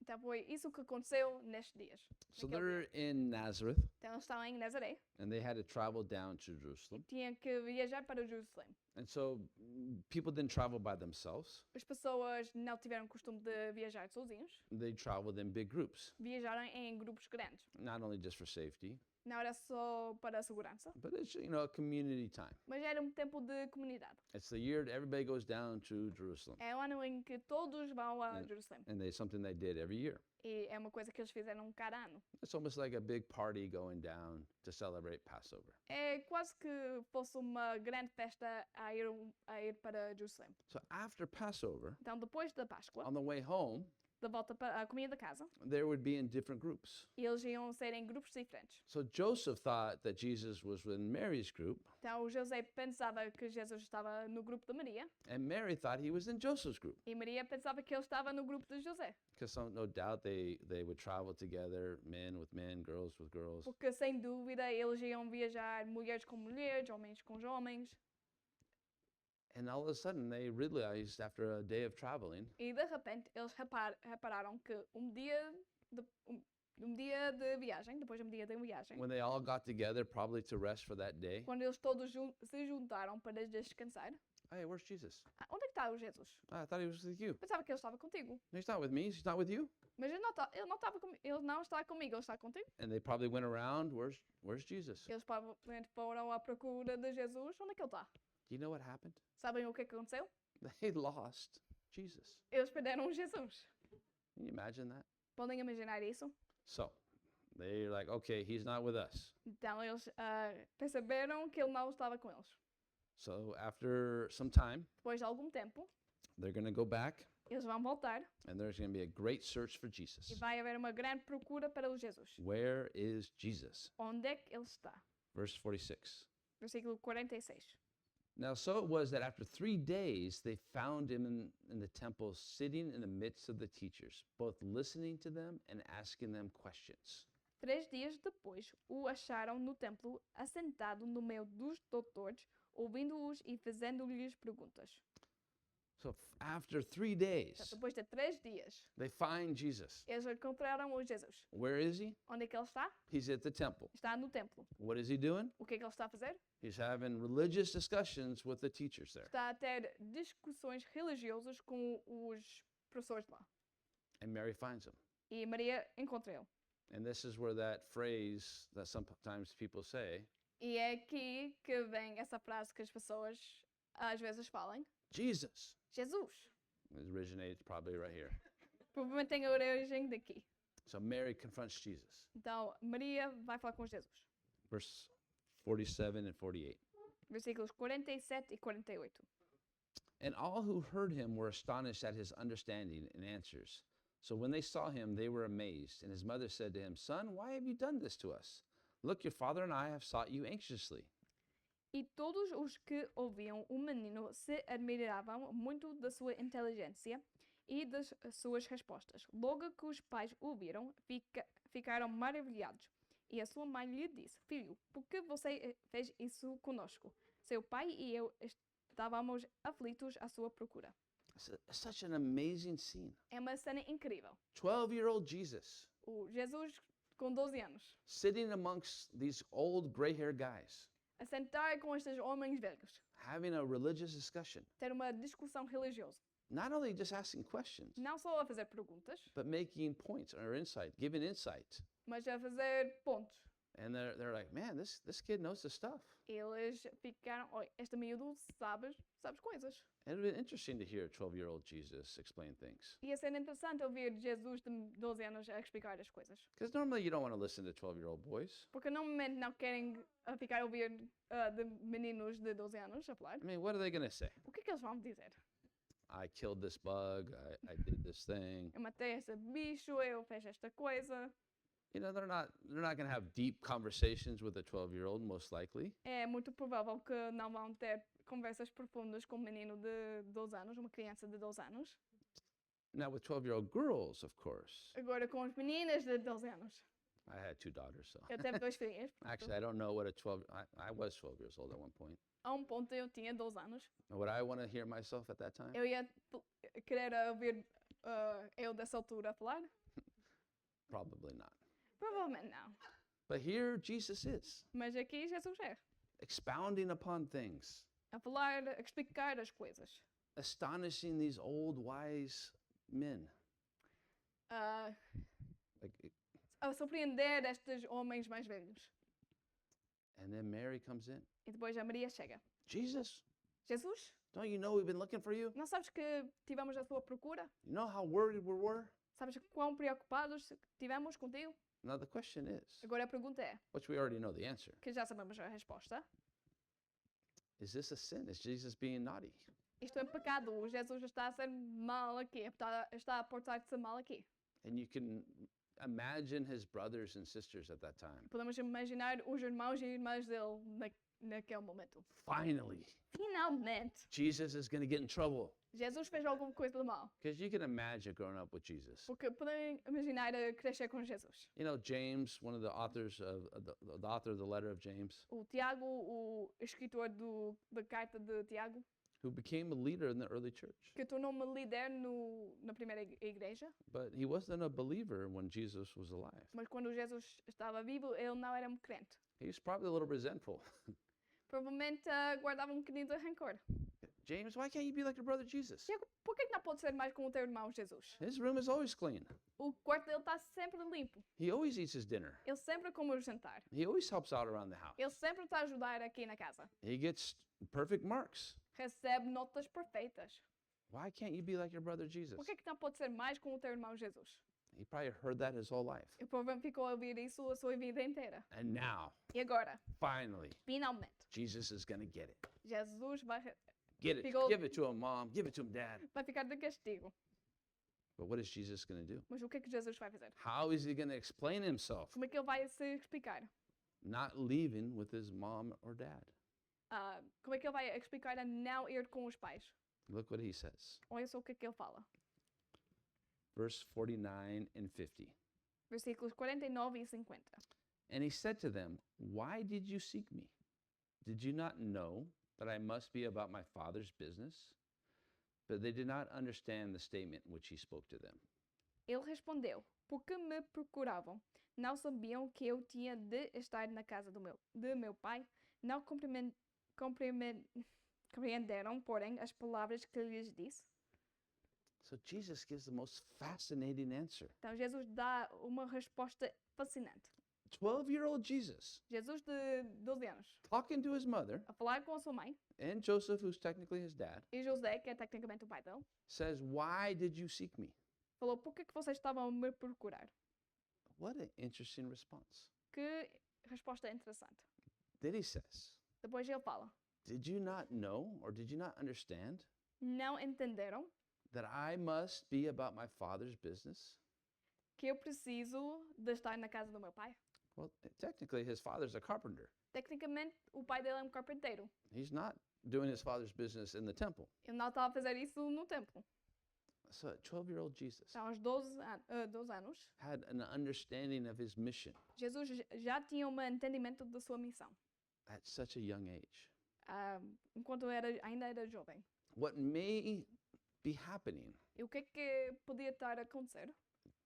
Então foi isso que aconteceu nestes dias. So naquele they're dia. in Nazareth, Então eles estavam em Nazaré and they had to travel down to Jerusalem. e tinham que viajar para Jerusalém. And so people didn't travel by themselves. As pessoas não tiveram costume de viajar sozinhos, They traveled in big groups, viajaram em grupos grandes. not only just for safety, Não era só para a segurança, but it's, a community time. mas era tempo de comunidade. It's the year that everybody goes down to Jerusalem. É o ano em que todos vão a And- Jerusalém. And it's something they did every year. E é uma coisa que eles fizeram cada ano. It's almost like a big party going down to celebrate Passover. É quase que fosse uma grande festa a ir para Jerusalém. So after Passover, Então, depois da Páscoa, on the way home, de volta para a comida da casa, they would be in different groups. e eles iam ser em grupos diferentes. So Joseph thought that Jesus was in Mary's group, Então, o José pensava que Jesus estava no grupo de Maria, and Mary thought he was in Joseph's group. e Maria pensava que ele estava no grupo de José. Because no doubt they would travel together, men with men, girls with girls. Porque, sem dúvida, eles iam viajar mulheres com mulheres, homens com homens. And all of a sudden, they realized after a day of traveling E de repente eles repararam que de, um, um dia de viagem, depois de um dia de viagem, when they all got together, probably to rest for that day. quando eles todos se juntaram para descansar, Hey, where's Jesus? Onde é que está o Jesus? I thought he was with you. Pensava que ele estava contigo. He's not with me. He's not with you. Mas ele não está comigo, ele está contigo. And they probably went around. Where's Jesus? Eles provavelmente foram à procura de Jesus. Onde é que ele está? Do you know what happened? Sabem o que é que aconteceu? They lost Jesus. Eles perderam Jesus. Can you imagine that? Podem imaginar isso? So they're like, okay, he's not with us. Então eles perceberam que ele não estava com eles. So after some time, Depois de algum tempo, they're going to go back, eles vão voltar and there's going to be a great search for Jesus. e vai haver uma grande procura para o Jesus. Where is Jesus? Onde é que ele está? Verse 46. Versículo 46. Now, so it was that after 3 days, they found him in the temple, sitting in the midst of the teachers, both listening to them and asking them questions. 3 dias depois, o acharam no templo, assentado no meio dos doutores, ouvindo-os e fazendo-lhes perguntas. So after 3 days, Então, depois de 3 dias, they find Jesus. eles encontraram o Jesus. Where is he? Onde é que ele está? He's at the temple. Está no templo. What is he doing? O que é que ele está a fazer? He's having religious discussions with the teachers there. Está a ter discussões religiosas com os professores lá. And Mary finds him. E Maria encontra ele. And this is where that phrase that sometimes people say, E é aqui que vem essa frase que as pessoas às vezes falam. Jesus, Jesus. it originates probably right here. Provavelmente tem a origem daqui. So Mary confronts Jesus. Então, Maria vai falar com Jesus. Verse 47 and 48. Versículos 47 e 48. And all who heard him were astonished at his understanding and answers. So when they saw him, they were amazed. And his mother said to him, Son, why have you done this to us? Look, your father and I have sought you anxiously. E todos os que ouviam o menino se admiravam muito da sua inteligência e das suas respostas. Logo que os pais o viram, ficaram maravilhados. E a sua mãe lhe disse: Filho, por que você fez isso conosco? Seu pai e eu estávamos aflitos à sua procura. It's such an amazing scene. É uma cena incrível. 12-year-old Jesus O Jesus com 12 anos, sitting amongst these old gray-haired guys, a sentar com estes homens velhos, having a religious discussion. ter uma discussão religiosa. Not only just asking questions, Não só a fazer perguntas, but making points or insight, giving insight. mas a fazer pontos. And they're like, man, this kid knows the stuff. Eles ficaram, oi, este miúdo sabes coisas. And it would be interesting to hear 12-year-old Jesus explain things. Ia ser interessante ouvir Jesus de 12 anos a explicar as coisas. Because normally you don't want to listen to 12-year-old boys. Porque normalmente não querem ficar a ouvir de meninos de 12 anos a falar. I mean, what are they going to say? O que é que eles vão dizer? I killed this bug. I did this thing. Eu matei esse bicho, eu fiz esta coisa. You know, they're not going to have deep conversations with a 12-year-old, most likely. É muito provável que não vão ter conversas profundas com um menino de 12 anos, uma criança de 12 anos. Now, with 12-year-old girls, of course. Agora com as meninas de 12 anos. I had 2 daughters, so. Eu tive 2 filhas. Actually, I don't know what a 12. I was 12 years old at one point. A ponto eu tinha 12 anos. Would I want to hear myself at that time? Eu ia querer ouvir eu dessa altura falar? Probably not. Provavelmente não. But here Jesus is, Mas aqui Jesus é. expounding upon things, A falar, a explicar as coisas. astonishing these old wise men. Uh, Like, a surpreender estes homens mais velhos. and then Mary comes in. E depois a Maria chega. Jesus, Jesus, don't you know we've been looking for you? não sabes que tivemos a sua procura? You know how worried we were? Sabes quão preocupados tivemos contigo? Now the question is, Agora a pergunta é, which we already know the answer, que já sabemos a resposta. is this a sin? Is Jesus being naughty? Isto é pecado. O Jesus está a ser mal aqui. Está a portar-se mal aqui. And you can imagine his brothers and sisters at that time. Podemos imaginar os irmãos e irmãs dele naquele momento. Finally, Finalmente, Jesus is going to get in trouble. Jesus fez alguma coisa de mal. Because you can imagine growing up with Jesus. Porque podem imaginar a crescer com Jesus. You know, James, one of the authors of the author of the letter of James, O Tiago, o escritor da carta de Tiago, who became a leader in the early church. que tornou-me líder na primeira igreja, But he wasn't a believer when Jesus was alive. mas quando Jesus estava vivo, ele não era um crente. He was probably a little resentful. Provavelmente guardava um bocadinho de rancor. James, why can't you be like your brother Jesus? Tiago, por que não pode ser mais como o teu irmão Jesus? His room is always clean. O quarto dele está sempre limpo. He always eats his dinner. Ele sempre come o jantar. He always helps out around the house. Ele sempre está a ajudar aqui na casa. He gets perfect marks. Recebe notas perfeitas. Why can't you be like your brother Jesus? Por que não pode ser mais como o teu irmão Jesus? He probably heard that his whole life. Ele provavelmente ficou a ouvir isso a sua vida inteira. And now, E agora, finally, finalmente, Jesus is going to get it. Jesus vai Get it. Ficou- Give it to him, Mom. Give it to him, Dad. ficar de castigo. But what is Jesus going to do? Mas o que é que Jesus vai fazer? How is he going to explain himself? Como é que ele vai se explicar? Not leaving with his mom or dad. Como é que ele vai explicar a não ir com os pais? Look what he says. Olha só o que é que ele fala. Verse 49 and 50. Versículos 49 e 50. And he said to them, Why did you seek me? Did you not know that I must be about my Father's business? But they did not understand the statement which he spoke to them. Ele respondeu: Por que me procuravam? Não sabiam que eu tinha de estar na casa de meu pai? Não compreenderam, porém, as palavras que lhes disse? So Jesus gives the most fascinating answer. Então Jesus dá uma resposta fascinante. 12-year-old Jesus Jesus de 12 anos, talking to his mother a falar com a sua mãe, and Joseph, who's technically his dad, e José, que é tecnicamente o pai dele, says, Why did you seek me? falou: Por que vocês estavam a me procurar? What an interesting response. Que resposta interessante. Then he says, Depois ele fala: Did you not know or did you not understand Não entenderam that I must be about my Father's business? que eu preciso de estar na casa do meu pai? Well, technically, his father's a carpenter. Tecnicamente, o pai dele é um carpinteiro. He's not doing his father's business in the temple. Ele não estava a fazer isso no templo. So, 12-year-old Jesus Então, aos 12 anos, had an understanding of his mission Jesus já tinha um entendimento da sua missão, at such a young age. enquanto ainda era jovem. What may be happening? E o que podia estar a acontecer?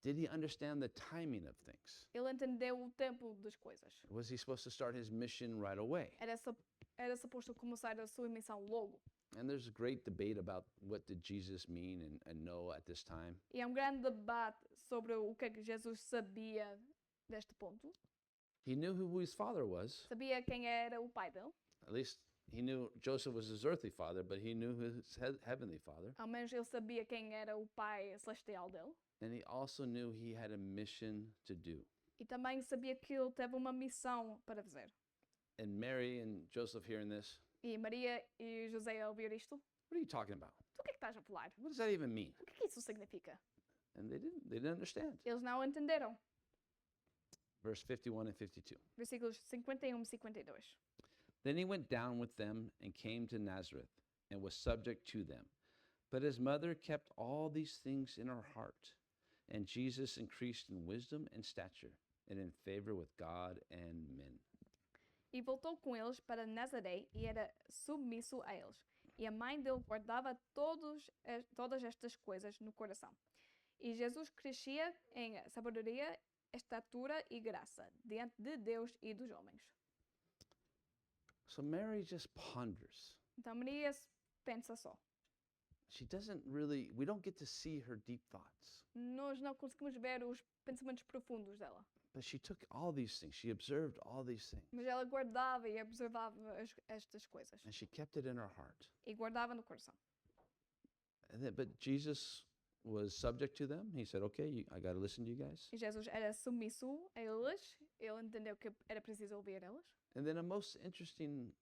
Did he understand the timing of things? Ele entendeu o tempo das coisas. Was he supposed to start his mission right away? Era suposto começar a sua missão logo. And there's a great debate about what did Jesus mean and know at this time. E é um grande debate sobre o que é que Jesus sabia deste ponto. He knew who his father was. Sabia quem era o pai dele. At least he knew Joseph was his earthly father, but he knew his heavenly father. Ao menos ele sabia quem era o pai celestial dele. And he also knew he had a mission to do. E também sabia que ele teve uma missão para fazer. And Mary and Joseph hearing this, E Maria e José a ouvir isto: what are you talking about? Tu o que é que estás a falar? What does that even mean? O que é que isso significa? And they didn't understand. Eles não entenderam. Verse 51 and 52. Versículos 51 e 52. Then he went down with them and came to Nazareth and was subject to them. But his mother kept all these things in her heart. And Jesus increased in wisdom and stature and in favor with God and men. E voltou com eles para Nazaré e era submisso a eles. E a mãe dele guardava todas estas coisas no coração. E Jesus crescia em sabedoria, estatura e graça diante de Deus e dos homens. So Mary just ponders. Então Maria pensa só. We don't get to see her deep thoughts. Nós não conseguimos ver os pensamentos profundos dela. But she took all these things. She observed all these things. Mas ela guardava e observava estas coisas. And she kept it in her heart. E guardava no coração. But Jesus was subject to them. He said, okay, I got to listen to you guys. E Jesus era submisso a eles. Ele entendeu que era preciso ouvir eles. And then a most interesting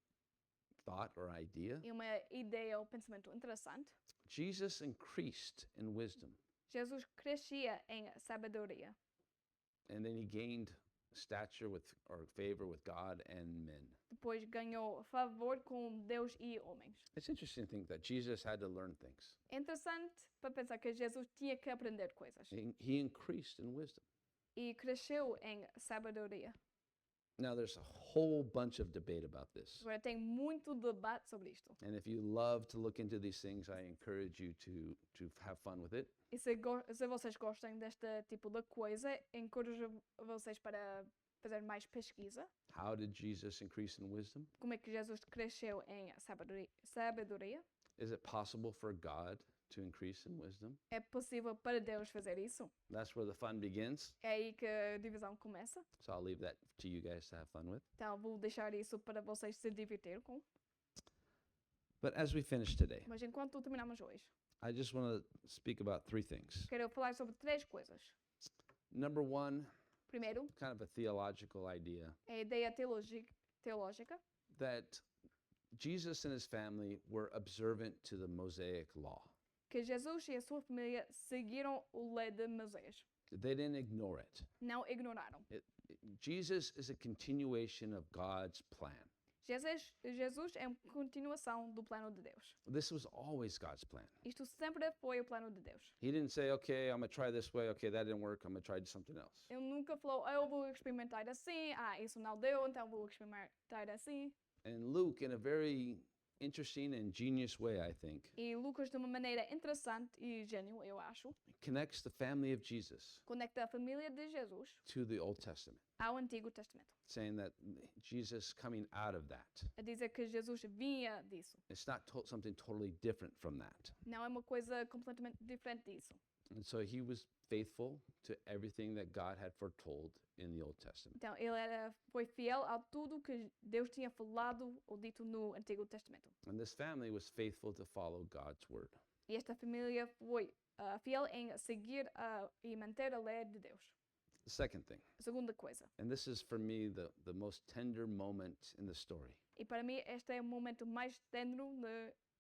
thought or idea. E uma ideia ou pensamento interessante. Jesus increased in wisdom. Jesus crescia em sabedoria. And then he gained stature or favor with God and men. Depois ganhou favor com Deus e homens. It's interesting to think that Jesus had to learn things. É interessante para pensar que Jesus tinha que aprender coisas. He increased in wisdom. E cresceu em sabedoria. Now, there's a whole bunch of debate about this. Agora tem muito debate sobre isto. And if you love to look into these things, I encourage you to have fun with it. E se vocês gostam deste tipo de coisa, encorajo vocês para fazer mais pesquisa. How did Jesus increase in wisdom? Como é que Jesus cresceu em sabedoria? Is it possible for God to increase in wisdom? É possível para Deus fazer isso? That's where the fun begins. É aí que a divisão começa. So I'll leave that to you guys to have fun with. Então vou deixar isso para vocês se divertir com. But as we finish today, Mas enquanto terminamos hoje, I just want to speak about three things. quero falar sobre três coisas. Number one, Primeiro, kind of a theological idea a ideia teológica that Jesus and his family were observant to the Mosaic law. que Jesus e a sua família seguiram o lei de Moisés. They didn't ignore it. Não ignoraram. Jesus is a continuation of God's plan. Jesus é uma continuação do plano de Deus. This was always God's plan. Isto sempre foi o plano de Deus. He didn't say, okay, I'm going to try this way. Okay, that didn't work. I'm going to try something else. Ele nunca falou, eu vou experimentar assim, isso não deu, então vou experimentar assim. And Luke, in a very interesting and genius way, I think, E Lucas, de uma maneira interessante e gênio, eu acho, connects the family of Jesus conecta a família de Jesus to the Old Testament, ao Antigo Testamento. saying that Jesus coming out of that. A dizer que Jesus vinha disso. It's not something totally different from that. Não é uma coisa completamente diferente disso. And so he was faithful to everything that God had foretold in the Old Testament. Então, foi fiel a tudo que Deus tinha falado ou dito no Antigo Testamento. And this family was faithful to follow God's word. E esta família foi fiel em seguir e manter a lei de Deus. The second thing, A segunda coisa, and this is for me the most tender moment in the story. e para mim este é o momento mais tenro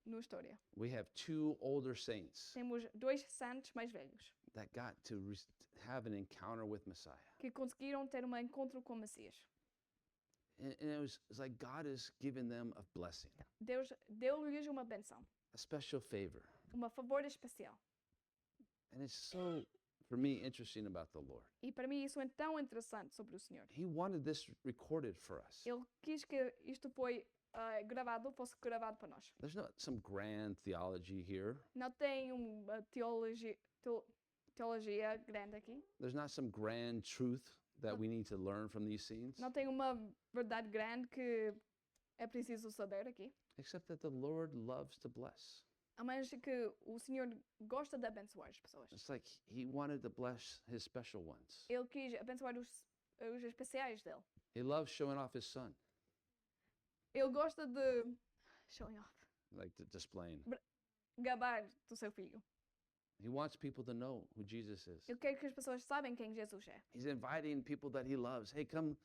na história. We have two older saints Temos dois santos mais velhos that got to have an encounter with Messiah. que conseguiram ter um encontro com o Messias. And it's like God is giving them a blessing, Deus deu-lhes uma benção, a special favor. favor especial. And it's so, for me, interesting about the Lord. E para mim isso é tão interessante sobre o Senhor. He wanted this recorded for us. Ele quis que isto fosse gravado para nós. There's not some grand theology here. Não tem uma teologia grande aqui. There's not some grand truth that we need to learn from these scenes, Não tem uma verdade grande que é preciso saber aqui. except that the Lord loves to bless. A menos que o Senhor gosta de abençoar as pessoas. It's like he wanted to bless his special ones. Ele quis abençoar os especiais dele. He loves showing off his son, Ele gosta de showing off, like displaying. gabar do seu filho. He wants people to know who Jesus is. Ele quer que as pessoas saibam quem Jesus é. He's inviting people that he loves. Hey, come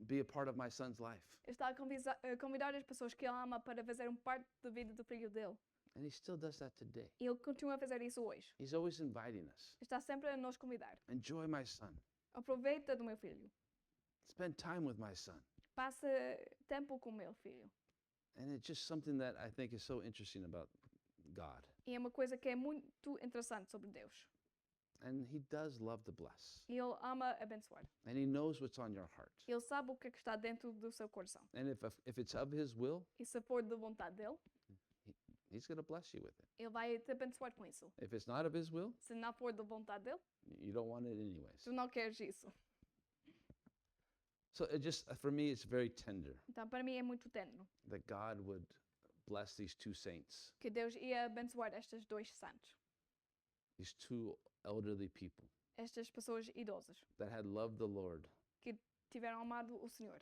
be a part of my son's life. Ele está a convidar as pessoas que ele ama para fazer parte da vida do filho dele. And he still does that today. E ele continua a fazer isso hoje. He's always inviting us. Está sempre a nos convidar. Enjoy my son. Aproveita do meu filho. Spend time with my son. Passa tempo com o meu filho. And it's just something that I think is so interesting about God. E é uma coisa que é muito interessante sobre Deus. And he does love to bless. Ele ama abençoar. And he knows what's on your heart. Ele sabe o que é que está dentro do seu coração. And if it's of his will, E se for de vontade dele, he's going to bless you with it. ele vai te abençoar com isso. If it's not of his will, Se não for de vontade dele, you don't want it anyways. tu não queres isso. So it just, for me, it's very tender Então, para mim é muito tenro that God would bless these two saints, que Deus ia abençoar estes dois santos, these two elderly people estas pessoas idosas that had loved the Lord, que tiveram amado o Senhor,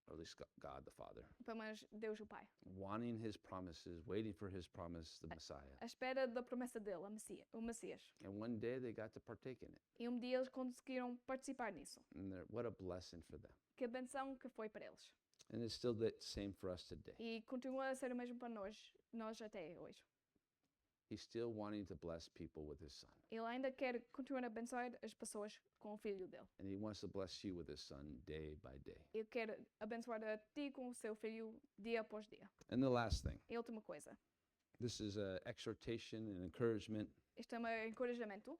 or at least God the Father, pelo menos Deus o Pai, wanting his promises, waiting for his promise, the Messiah. à espera da promessa dele, o Messias. And one day they got to partake in it. E um dia eles conseguiram participar nisso. And what a blessing for them. Que benção que foi para eles. And it's still the same for us today. E continua a ser o mesmo para nós até hoje. He's still wanting to bless people with his son. Ele ainda quer continuar a abençoar as pessoas com o filho dele. And he wants to bless you with his son day by day. Ele quer abençoar a ti com o seu filho dia após dia. And the last thing, E última coisa. this is an exhortation and encouragement. Este é um encorajamento.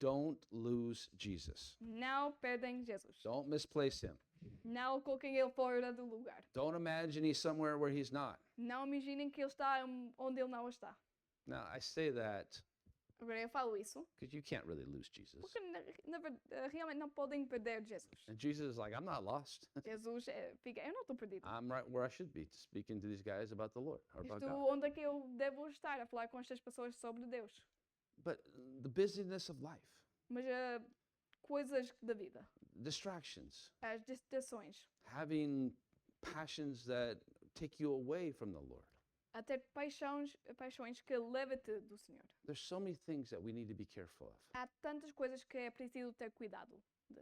Don't lose Jesus. Não perdem Jesus. Don't misplace him. Não coloquem ele fora do lugar. Don't imagine he's somewhere where he's not. Não imaginem que ele está onde ele não está. Now, I say that Agora eu falo isso because you can't really lose Jesus. porque realmente não podem perder Jesus. And Jesus is like, I'm not lost. Jesus fica, eu não estou perdido. I'm right where I should be, speaking to these guys about the Lord or about Estou God. onde é que eu devo estar a falar com estas pessoas sobre Deus. But the busyness of life, Mas coisas da vida, distractions, as distrações, having passions that take you away from the Lord. a ter paixões que levam-te do Senhor. There's so many things that we need to be careful of. Há tantas coisas que é preciso ter cuidado de,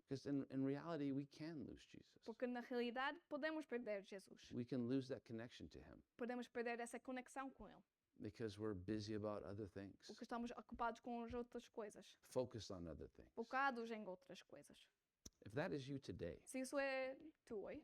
Because in reality, we can lose Jesus. porque na realidade podemos perder Jesus. We can lose that connection to him Podemos perder essa conexão com Ele, because we're busy about other things, porque estamos ocupados com as outras coisas, focused on other things. focados em outras coisas. If that is you today, Se isso é tu hoje,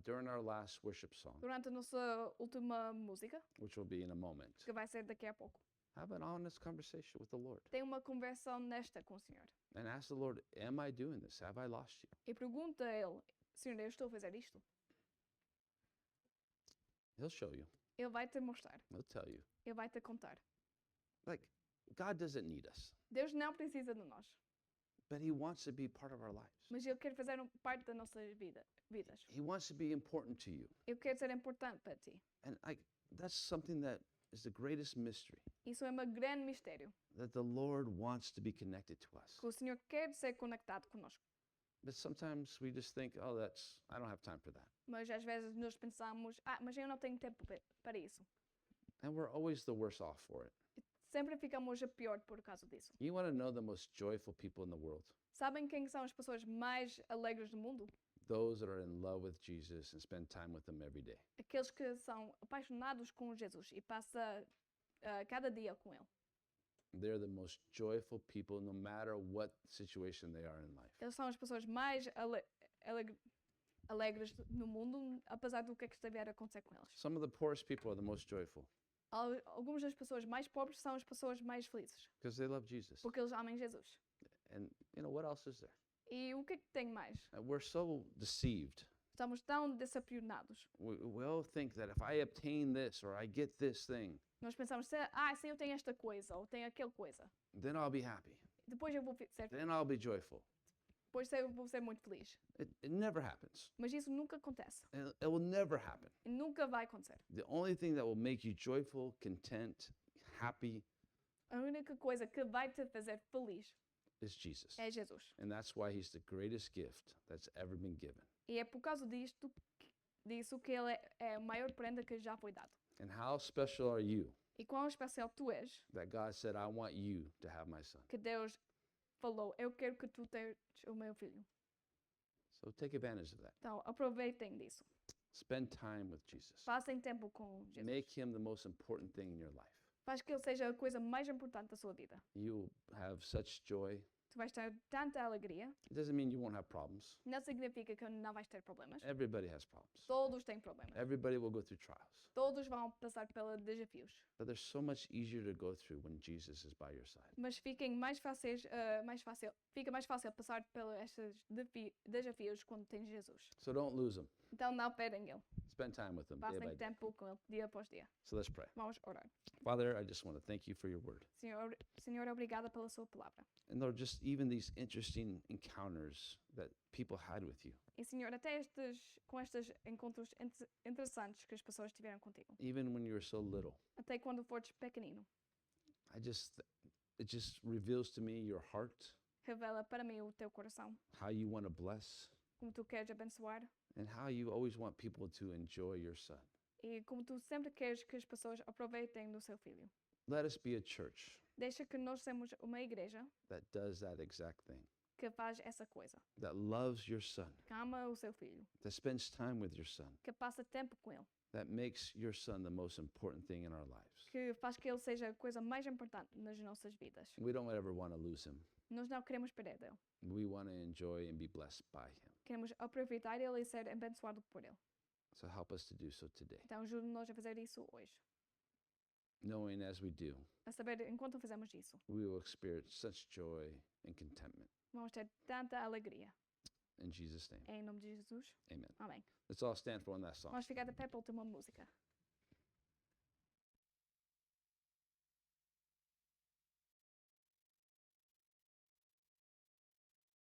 during our last worship song, durante a nossa última música, which will be in a moment, que vai ser daqui a pouco, have an honest conversation with the Lord tem uma conversa honesta com o Senhor and ask the Lord, am I doing this? Have I lost you? e pergunta a Ele, Senhor, eu estou a fazer isto? He'll show you. Ele vai te mostrar, He'll tell you. Ele vai te contar. Like, God doesn't need us, Deus não precisa de nós, but he wants to be part of our lives. mas Ele quer fazer parte das nossas vidas. He wants to be important to you. Ele quer ser importante para ti. And that's something that is the greatest mystery, Isso é um grande mistério, that the Lord wants to be connected to us. que o Senhor quer ser conectado conosco. But sometimes we just think, oh, I don't have time for that. Mas às vezes nós pensamos, mas eu não tenho tempo para isso. And we're always the worse off for it. Sempre ficamos a pior por causa disso. You want to know the most joyful people in the world? Sabem quem são as pessoas mais alegres do mundo? Those that are in love with Jesus and spend time with him every day. Aqueles que são apaixonados com Jesus e passam cada dia com Ele. They're the most joyful people no matter what situation they are in life. Eles são as pessoas mais alegres no mundo, apesar do que é que estiver a acontecer com eles. Some of the poorest people are the most joyful Algumas das pessoas mais pobres são as pessoas mais felizes, because they love Jesus. porque eles amam Jesus. And what else is there? E o que é que tem mais? We're so deceived. Estamos tão decepcionados. We all think that if I obtain this or I get this thing, Nós pensamos, se eu tenho esta coisa ou tenho aquela coisa, then I'll be happy. depois eu vou ser, Then I'll be joyful. depois eu vou ser muito feliz. It never happens. Mas isso nunca acontece. It will never happen. E nunca vai acontecer. The only thing that will make you joyful, content, happy A única coisa que vai te fazer feliz is Jesus. é Jesus. And that's why he's the greatest gift that's ever been given. E é por causa disso que ele é a maior prenda que já foi dado. And how special are you E quão especial tu és, that God said, I want you to have my son? que Deus falou, eu quero que tu tenhas o meu filho. So take advantage of that. Então, aproveitem disso. Spend time with Jesus. Passem tempo com Jesus. Make him the most important thing in your life. Faz que ele seja a coisa mais importante da sua vida. You'll have such joy. Tu vais ter tanta alegria. It doesn't mean you won't have problems. Não significa que não vais ter problemas. Everybody has problems. Todos têm problemas. Everybody will go through trials. Todos vão passar pelos desafios. But there's so much easier to go through when Jesus is by your side. Mas fica mais fácil passar pelos estes desafios quando tens Jesus. So don't lose him. Então não perdem ele. Spend time with him day by Passem day. tempo com ele, dia após dia. So let's pray. Vamos orar. Father, I just want to thank you for your word. Senhor, obrigada pela sua palavra. And Lord, just even these interesting encounters that people had with you, E Senhor, até com estes encontros interessantes que as pessoas tiveram contigo. even when you were so little, Até quando fores pequenino. it just reveals to me your heart, Revela para mim o teu coração. how you want to bless, Como tu queres abençoar. and how you always want people to enjoy your son. E como tu sempre queres que as pessoas aproveitem do seu filho. Let us be a church Deixa que nós sejamos uma igreja that does that exact thing, que faz essa coisa. that loves your son, Que ama o seu filho. that spends time with your son, Que passa tempo com ele. that makes your son the most important thing in our lives. Que faz que ele seja a coisa mais importante nas nossas vidas. We don't ever want to lose him. Nós não queremos perder dele. We want to enjoy and be blessed by him. Queremos aproveitar ele e ser abençoado por ele. So help us to do so today. Então ajude-nos a fazer isso hoje. knowing as we do, a saber, enquanto fazemos isso, we will experience such joy and contentment. vamos ter tanta alegria. In Jesus' name, Em nome de Jesus. amen. Amém. Let's all stand for one last song. Vamos ficar de pé para a última música.